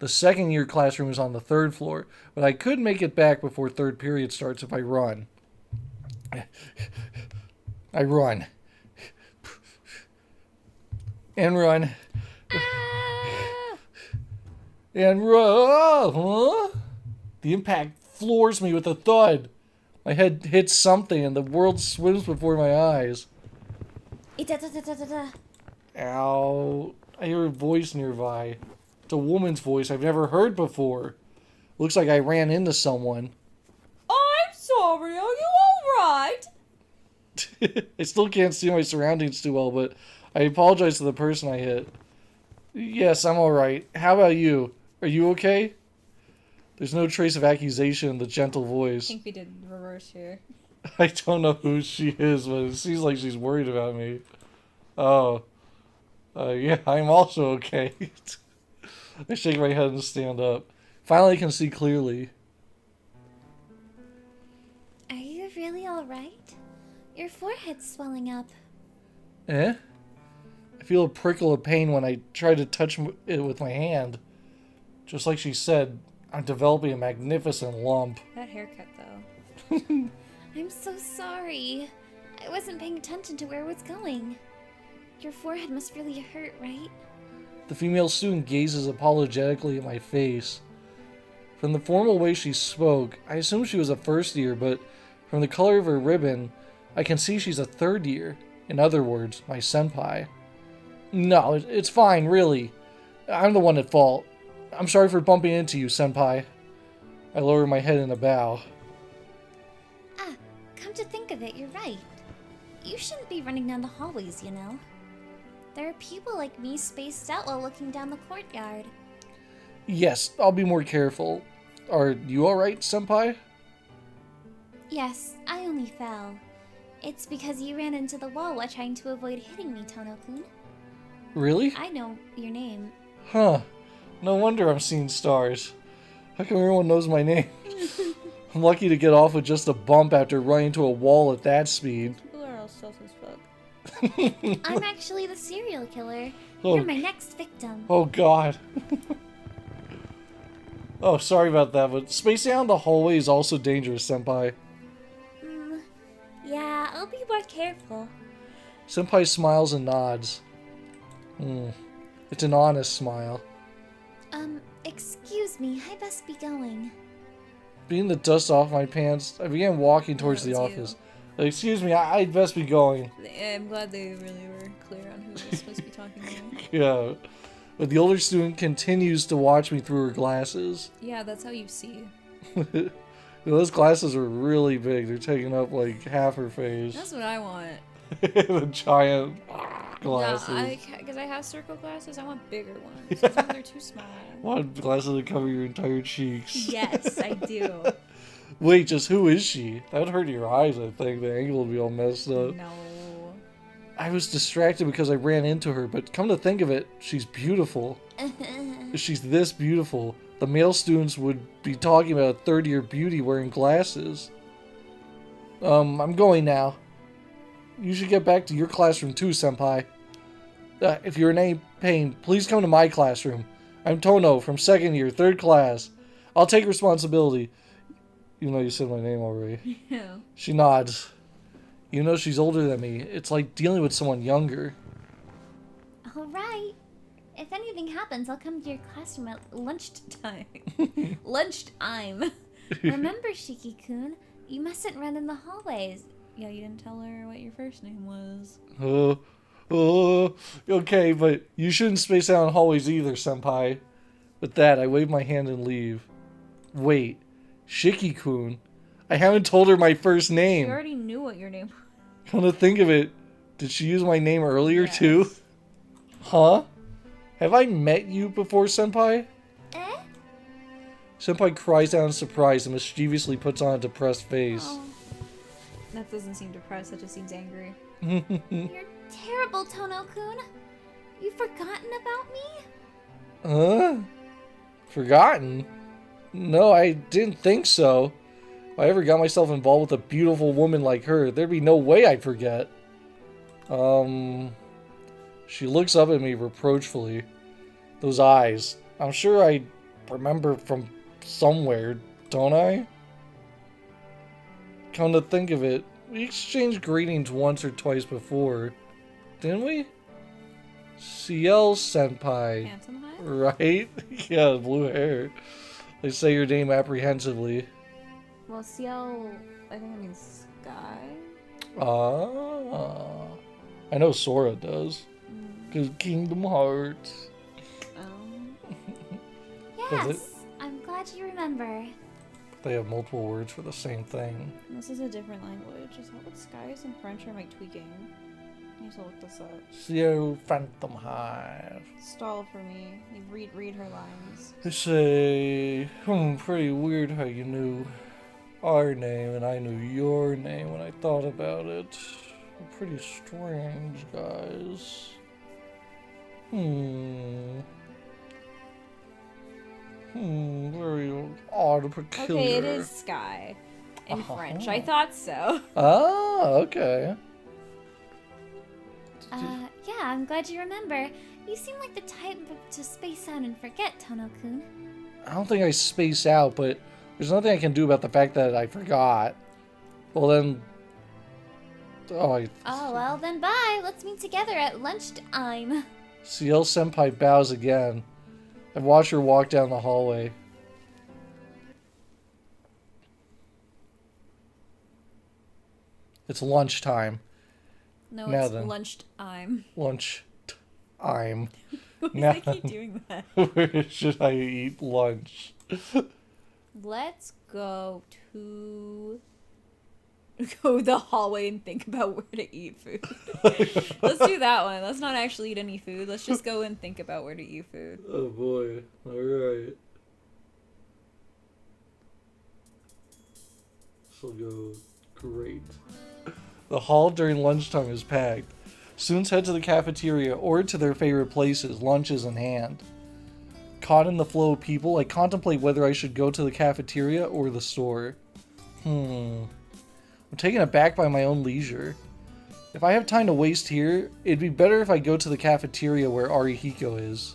The second year classroom is on the third floor, but I could make it back before third period starts if I run. I run. And run. And run. Huh? The impact floors me with a thud. My head hits something and the world swims before my eyes. Ita-ta-ta-ta-ta-ta. Ow. I hear a voice nearby. It's a woman's voice I've never heard before. Looks like I ran into someone. I'm sorry, are you alright? I still can't see my surroundings too well, but I apologize to the person I hit. Yes, I'm alright. How about you? Are you okay? There's no trace of accusation in the gentle I voice. think we did reverse here. I don't know who she is, but it seems like she's worried about me. Oh. Yeah, I'm also okay. I shake my head and stand up. Finally, I can see clearly. Are you really alright? Your forehead's swelling up. Eh? I feel a prickle of pain when I try to touch it with my hand. Just like she said, I'm developing a magnificent lump. That haircut, though. I'm so sorry. I wasn't paying attention to where it was going. Your forehead must really hurt, right? The female student gazes apologetically at my face. From the formal way she spoke, I assumed she was a first year, but from the color of her ribbon, I can see she's a third year. In other words, my senpai. No, it's fine, really. I'm the one at fault. I'm sorry for bumping into you, senpai. I lower my head in a bow. Ah, come to think of it, you're right. You shouldn't be running down the hallways, you know. There are people like me spaced out while looking down the courtyard. Yes, I'll be more careful. Are you alright, senpai? Yes, I only fell. It's because you ran into the wall while trying to avoid hitting me, Tono-kun. Really? I know your name. Huh. No wonder I'm seeing stars. How come everyone knows my name? I'm lucky to get off with just a bump after running into a wall at that speed. People are all sus as fuck. I'm actually the serial killer. Oh. You're my next victim. Oh god. Oh, sorry about that, but spacing out the hallway is also dangerous, senpai. Yeah, I'll be more careful. Senpai smiles and nods. It's an honest smile. Excuse me, I best be going. Beating the dust off my pants, I began walking towards the That was office. Excuse me, I'd best be going. I'm glad they really were clear on who was supposed to be talking now. Yeah. But the older student continues to watch me through her glasses. Yeah, that's how you see. Those glasses are really big. They're taking up like half her face. That's what I want. The giant glasses. No, because I have circle glasses, I want bigger ones. Those ones are too small. Want glasses that cover your entire cheeks. Yes, I do. Wait, just who is she? That would hurt your eyes, I think. The angle would be all messed up. No. I was distracted because I ran into her, but come to think of it, she's beautiful. If she's this beautiful, the male students would be talking about a third-year beauty wearing glasses. I'm going now. You should get back to your classroom too, senpai. If you're in any pain, please come to my classroom. I'm Tono from 2nd year, 3rd class. I'll take responsibility. You know you said my name already. Yeah. She nods. You know she's older than me. It's like dealing with someone younger. Alright. If anything happens, I'll come to your classroom at lunchtime. Lunchtime. Remember, Shiki-kun, you mustn't run in the hallways. Yeah, you didn't tell her what your first name was. Okay, but you shouldn't space out in hallways either, senpai. With that, I wave my hand and leave. Wait, Shiki-kun? I haven't told her my first You name. already knew what your name was. Come to think of it, did she use my name earlier Yes. too? Huh? Have I met you before, senpai? Eh? Senpai cries out in surprise and mischievously puts on a depressed face. Oh, That doesn't seem depressed, that just seems angry. you're terrible, Tono-kun. You've forgotten about me? Huh? Forgotten? No, I didn't think so. If I ever got myself involved with a beautiful woman like her, there'd be no way I'd forget. She looks up at me reproachfully. Those eyes. I'm sure I remember from somewhere, don't I? Come to think of it, we exchanged greetings once or twice before, didn't we? Ciel senpai. Handsome High? Right? Yeah, blue hair. They say your name apprehensively. Well, Ciel, I think it means sky. Ah. I know Sora does. Because Kingdom Hearts. Does Yes, I'm glad you remember. They have multiple words for the same thing. This is a different language. Is that what sky is in French or am I tweaking? I need to look this up. Ciel Phantom Hive. Stall for me. You read her lines. They say, pretty weird how you knew our name and I knew your name when I thought about it. Pretty strange, guys. Very odd, peculiar. Okay, it is sky in French. I thought so. Ah, okay. Yeah, I'm glad you remember. You seem like the type to space out and forget, Tono-kun. I don't think I space out, but there's nothing I can do about the fact that I forgot. Well then... Oh, well then bye. Let's meet together at lunchtime. Ciel senpai bows again. I watch her walk down the hallway. It's lunchtime. No, Now it's then. lunchtime. Lunch time. Why Now do they keep doing that? where should I eat lunch? Let's go to the hallway and think about where to eat food. Let's do that one. Let's not actually eat any food. Let's just go and think about where to eat food. Oh boy. Alright. This'll go great. The hall during lunchtime is packed. Students head to the cafeteria or to their favorite places, lunches in hand. Caught in the flow of people, I contemplate whether I should go to the cafeteria or the store. I'm taken aback by my own leisure. If I have time to waste here, it'd be better if I go to the cafeteria where Arihiko is.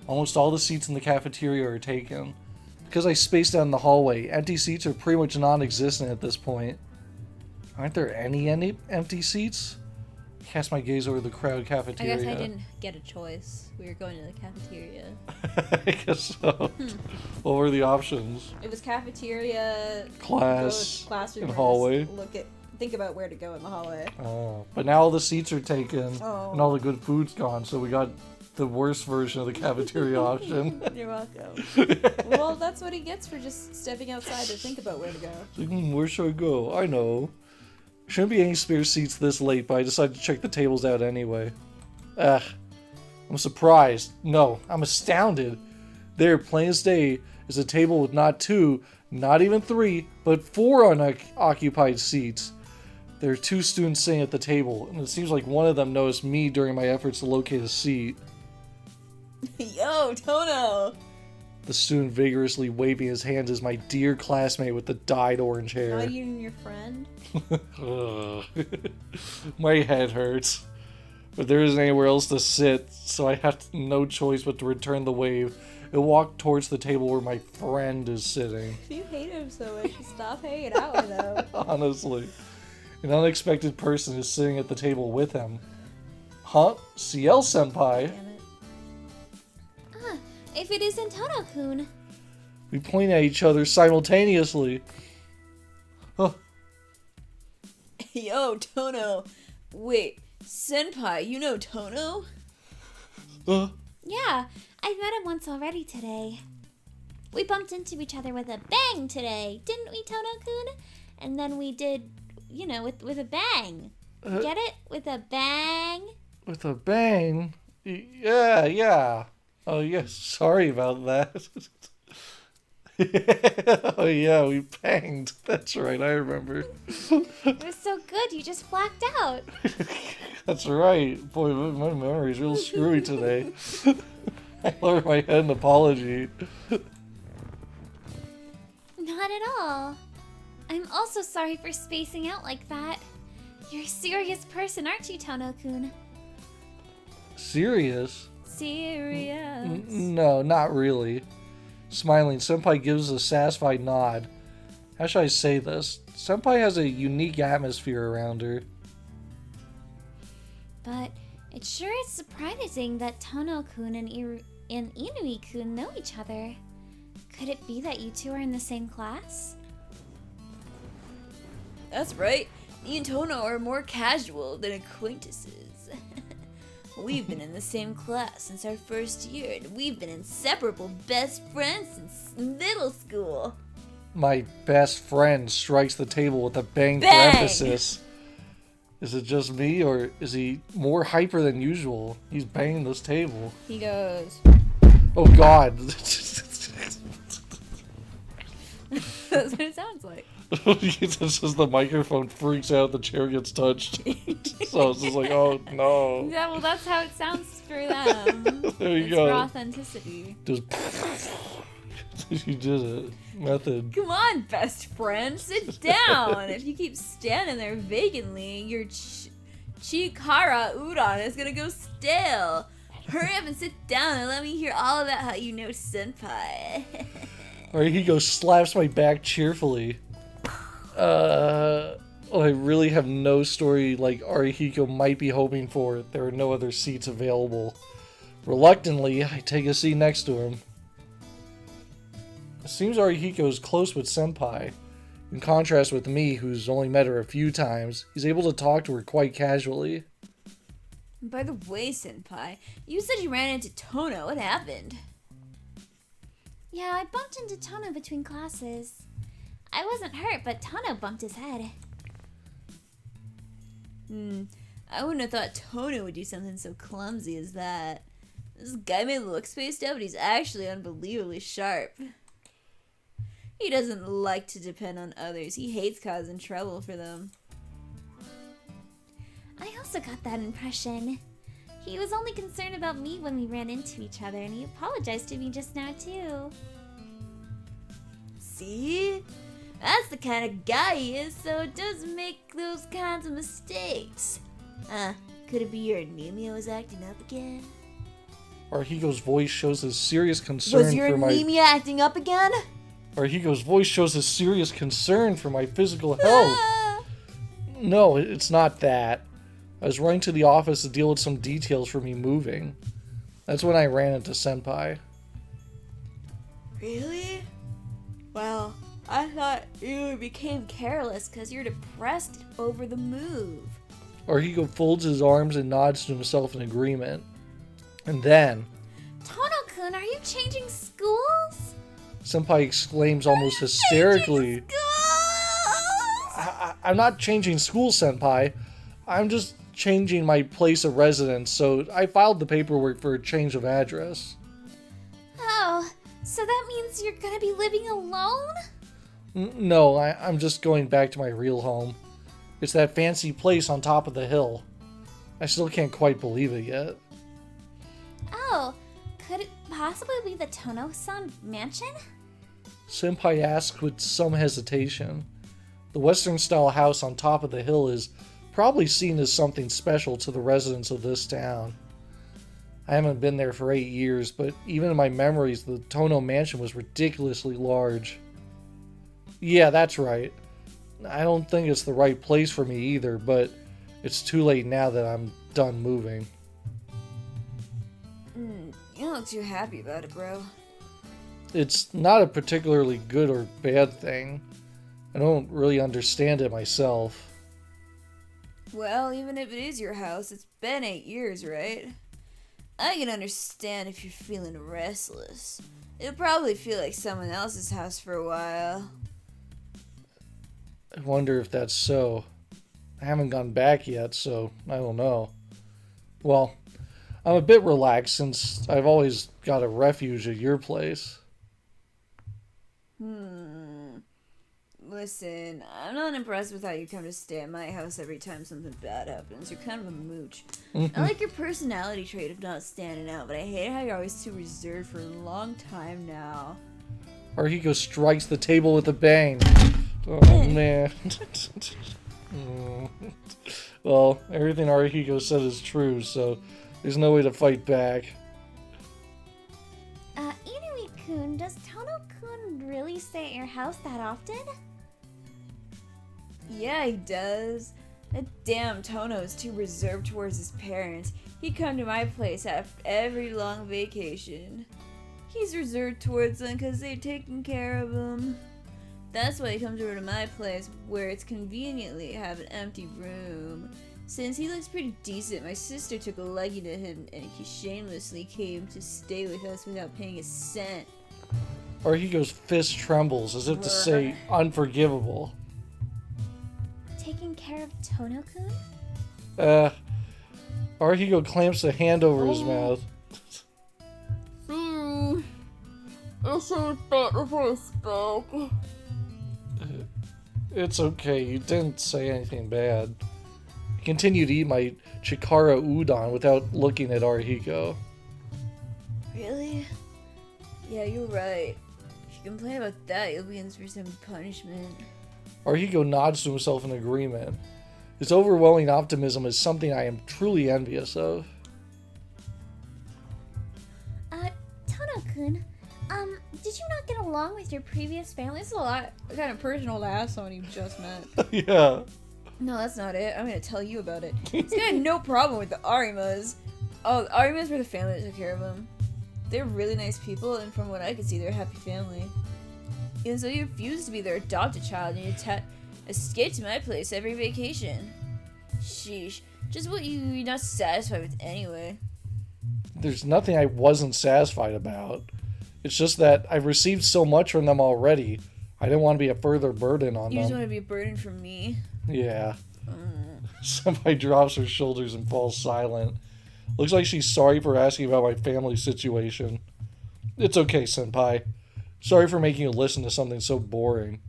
Almost all the seats in the cafeteria are taken. Because I spaced out in the hallway, empty seats are pretty much non-existent at this point. Aren't there any empty seats? Cast my gaze over the crowded I cafeteria. guess I didn't get a choice. We were going to the cafeteria. I guess so. What were the options? It was cafeteria, Class, go classroom, and or hallway. just think about where to go in the hallway. Oh, but now all the seats are taken Oh. and all the good food's gone, so we got the worst version of the cafeteria option. You're welcome. Well, that's what he gets for just stepping outside to think about where to go. Like, where should I go? I know. Shouldn't be any spare seats this late, but I decided to check the tables out anyway. I'm surprised. No, I'm astounded. There, plain as day, is a table with not 2, not even 3, but 4 unoccupied seats. There are 2 students sitting at the table, and it seems like one of them noticed me during my efforts to locate a seat. Yo, Tono! The student vigorously waving his hands is my dear classmate with the dyed orange hair. Not even your friend? Ugh. My head hurts. But there isn't anywhere else to sit, so I have no choice but to return the wave and walk towards the table where my friend is sitting. If you hate him so much, stop hanging out with him. Honestly. An unexpected person is sitting at the table with him. Huh? Ciel senpai? Damn it. Ah, if it isn't Tono-kun. We point at each other simultaneously. Huh. Yo, Tono. Wait, Senpai, you know Tono? Yeah, I've met him once already today. We bumped into each other with a bang today, didn't we, Tono-kun? And then we did, you know, with a bang. Get it? With a bang? With a bang? Yeah. Oh, yes, sorry about that. Oh, yeah, we banged. That's right, I remember. It was so good, you just blacked out. That's right. Boy, my memory's real screwy today. I lowered my head in apology. Not at all. I'm also sorry for spacing out like that. You're a serious person, aren't you, Tono-kun? Serious? Serious. No, not really. Smiling, Senpai gives a satisfied nod. How should I say this? Senpai has a unique atmosphere around her. But it sure is surprising that Tono-kun and Inui-kun know each other. Could it be that you two are in the same class? That's right. Me and Tono are more casual than acquaintances. We've been in the same class since our first year, and we've been inseparable best friends since middle school. My best friend strikes the table with a bang, for Bang! emphasis. Is it just me, or is he more hyper than usual? He's banging this table. He goes, Oh god. that's what it sounds like. It's just as the microphone freaks out, the chair gets touched. So it's just like, oh no. Yeah, well, that's how it sounds for them. There you It's go. for authenticity. Just you did it. Method. Come on, best friend, sit down. If you keep standing there vacantly, your Chikara udon is gonna go stale. Hurry up and sit down and let me hear all about how you know Senpai. Arihiko slaps my back cheerfully. I really have no story like Arihiko might be hoping for. There are no other seats available. Reluctantly, I take a seat next to him. It seems Arihiko is close with Senpai. In contrast with me, who's only met her a few times, he's able to talk to her quite casually. By the way, Senpai, you said you ran into Tono. What happened? Yeah, I bumped into Tono between classes. I wasn't hurt, but Tono bumped his head. I wouldn't have thought Tono would do something so clumsy as that. This guy may look spaced out, but he's actually unbelievably sharp. He doesn't like to depend on others. He hates causing trouble for them. I also got that impression. He was only concerned about me when we ran into each other, and he apologized to me just now, too. See? That's the kind of guy he is, so it doesn't make those kinds of mistakes. Could it be your anemia was acting up again? Arihiko's voice shows his serious concern Was your for my... anemia acting up again? Arihiko's voice shows his serious concern for my physical health. No, it's not that. I was running to the office to deal with some details for me moving. That's when I ran into Senpai. Really? Well, I thought you became careless because you're depressed over the move. Arihiko folds his arms and nods to himself in agreement. And then, Tono-kun, are you changing schools? Senpai exclaims almost hysterically. I'm not changing school, Senpai. I'm just changing my place of residence, so I filed the paperwork for a change of address. Oh, So that means you're gonna be living alone? No, I'm just going back to my real home. It's that fancy place on top of the hill. I still can't quite believe it yet. Oh, could it possibly be the Tono-san mansion? Senpai asked with some hesitation. The Western-style house on top of the hill is probably seen as something special to the residents of this town. I haven't been there for 8 years, but even in my memories, the Tono mansion was ridiculously large. Yeah, that's right. I don't think it's the right place for me either, but it's too late now that I'm done moving. You don't look too happy about it, bro. It's not a particularly good or bad thing. I don't really understand it myself. Well, even if it is your house, it's been 8 years, right? I can understand if you're feeling restless. It'll probably feel like someone else's house for a while. I wonder if that's so. I haven't gone back yet, so I don't know. Well, I'm a bit relaxed since I've always got a refuge at your place. Listen, I'm not impressed with how you come to stay at my house every time something bad happens. You're kind of a mooch. I like your personality trait of not standing out, but I hate how you're always too reserved for a long time now. Arihiko strikes the table with a bang. Oh, man. Well, everything Arihiko said is true, so there's no way to fight back. Inui-kun, does Tono-kun really stay at your house that often? Yeah, he does. That damn Tono is too reserved towards his parents. He'd come to my place after every long vacation. He's reserved towards them because they've taken care of him. That's why he comes over to my place, where it's conveniently have an empty room. Since he looks pretty decent, my sister took a liking to him and he shamelessly came to stay with us without paying a cent. Arihiko's fist trembles as if to say unforgivable. Taking care of Tono-kun? Arihiko clamps a hand over his mouth. I should bet before I spoke. It's okay, you didn't say anything bad. I continue to eat my chikara udon without looking at Arihiko. Really? Yeah, you're right. If you complain about that, you'll be in for some punishment. Arihiko nods to himself in agreement. His overwhelming optimism is something I am truly envious of. Tono-kun, did you not get along with your previous family? This is a lot kind of personal to ask someone you just met. Yeah. No, that's not it. I'm gonna tell you about it. This guy had no problem with the Arimas. Oh, the Arimas were the family that took care of him. They're really nice people, and from what I could see, they're a happy family. And so you refused to be their adopted child, and you escaped to my place every vacation. Sheesh. Just what you're not satisfied with anyway. There's nothing I wasn't satisfied about. It's just that I've received so much from them already. I didn't want to be a further burden on You just them. want to be a burden for me? Yeah. Somebody drops her shoulders and falls silent. Looks like she's sorry for asking about my family situation. It's okay, senpai. Sorry for making you listen to something so boring.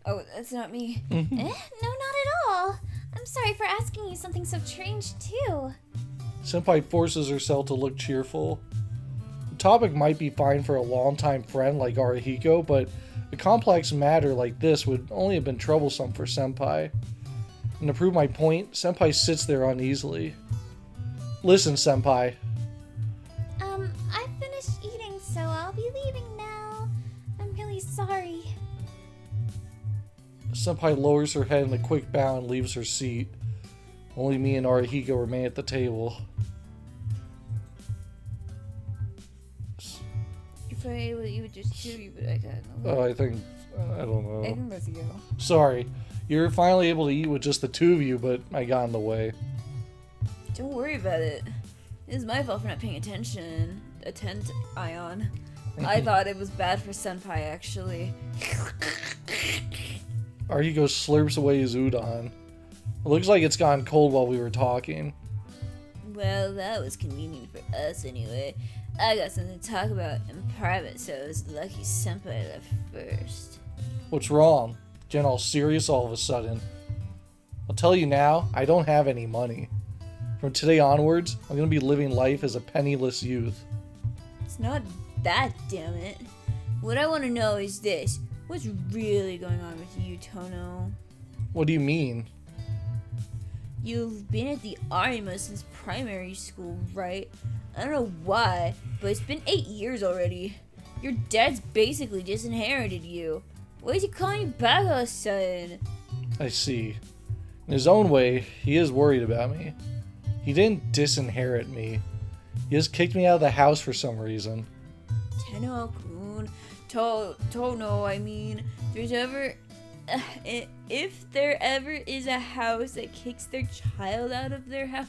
Oh, that's not me. No, not at all. I'm sorry for asking you something so strange, too. Senpai forces herself to look cheerful. The topic might be fine for a longtime friend like Arihiko, but a complex matter like this would only have been troublesome for Senpai. And to prove my point, Senpai sits there uneasily. Listen, Senpai. I finished eating, so I'll be leaving now. I'm really sorry. Senpai lowers her head in a quick bow and leaves her seat. Only me and Arihiko remain at the table. If I would, you would just chew you, but I got no. Oh, I don't know. I can both go. Sorry. You're finally able to eat with just the two of you, but I got in the way. Don't worry about it. It's my fault for not paying attention. Ion. I thought it was bad for Senpai, actually. Arihiko slurps away his udon. It looks like it's gone cold while we were talking. Well, that was convenient for us anyway. I got something to talk about in private, so it was lucky Senpai left first. What's wrong? Getting all serious all of a sudden. I'll tell you now, I don't have any money. From today onwards, I'm gonna be living life as a penniless youth. It's not that, damn it. What I want to know is this. What's really going on with you, Tono? What do you mean? You've been at the Arima since primary school, right? I don't know why, but it's been 8 years already. Your dad's basically disinherited you. Why is he calling you back all of a sudden? I see. In his own way, he is worried about me. He didn't disinherit me. He just kicked me out of the house for some reason. Tenno-kun, Tono, I mean, if there ever is a house that kicks their child out of their house,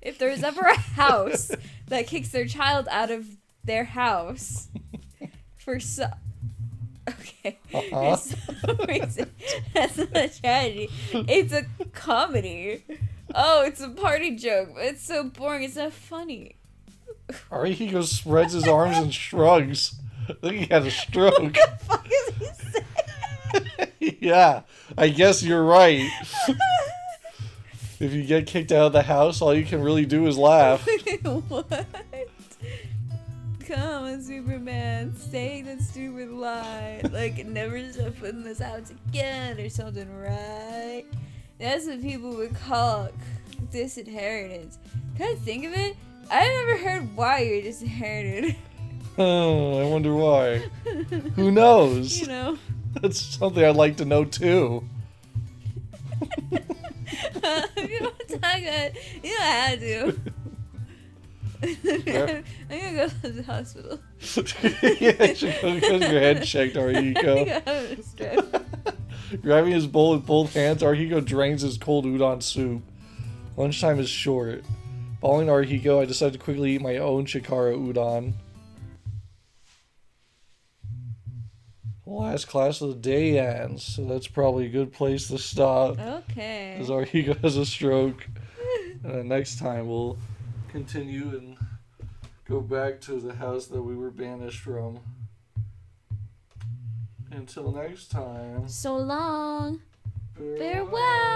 if there's ever a house that kicks their child out of their house for some reason, that's not a tragedy. It's a comedy. Oh, it's a party joke, but it's so boring. It's not funny. Arihiko spreads his arms and shrugs. I think he had a stroke. What the fuck is he saying? Yeah, I guess you're right. If you get kicked out of the house, all you can really do is laugh. What? Come on, Superman, say that stupid line. Like, never stop putting this out again or something, right? That's what people would call disinheritance. Can I think of it? I've never heard why you're disinherited. Oh, I wonder why. Who knows? You know. That's something I'd like to know too. If you want to talk about it, you don't have to. I'm gonna go to the hospital. Yeah, you should go get your head checked, I think Arihiko. I'm having a stroke. Grabbing his bowl with both hands, Arihiko drains his cold udon soup. Lunchtime is short. Following Arihiko, I decided to quickly eat my own Shikara udon. Last class of the day ends, so that's probably a good place to stop. Okay. Because Arihiko has a stroke. And then next time we'll continue and go back to the house that we were banished from. Until next time. So long. Farewell. Farewell.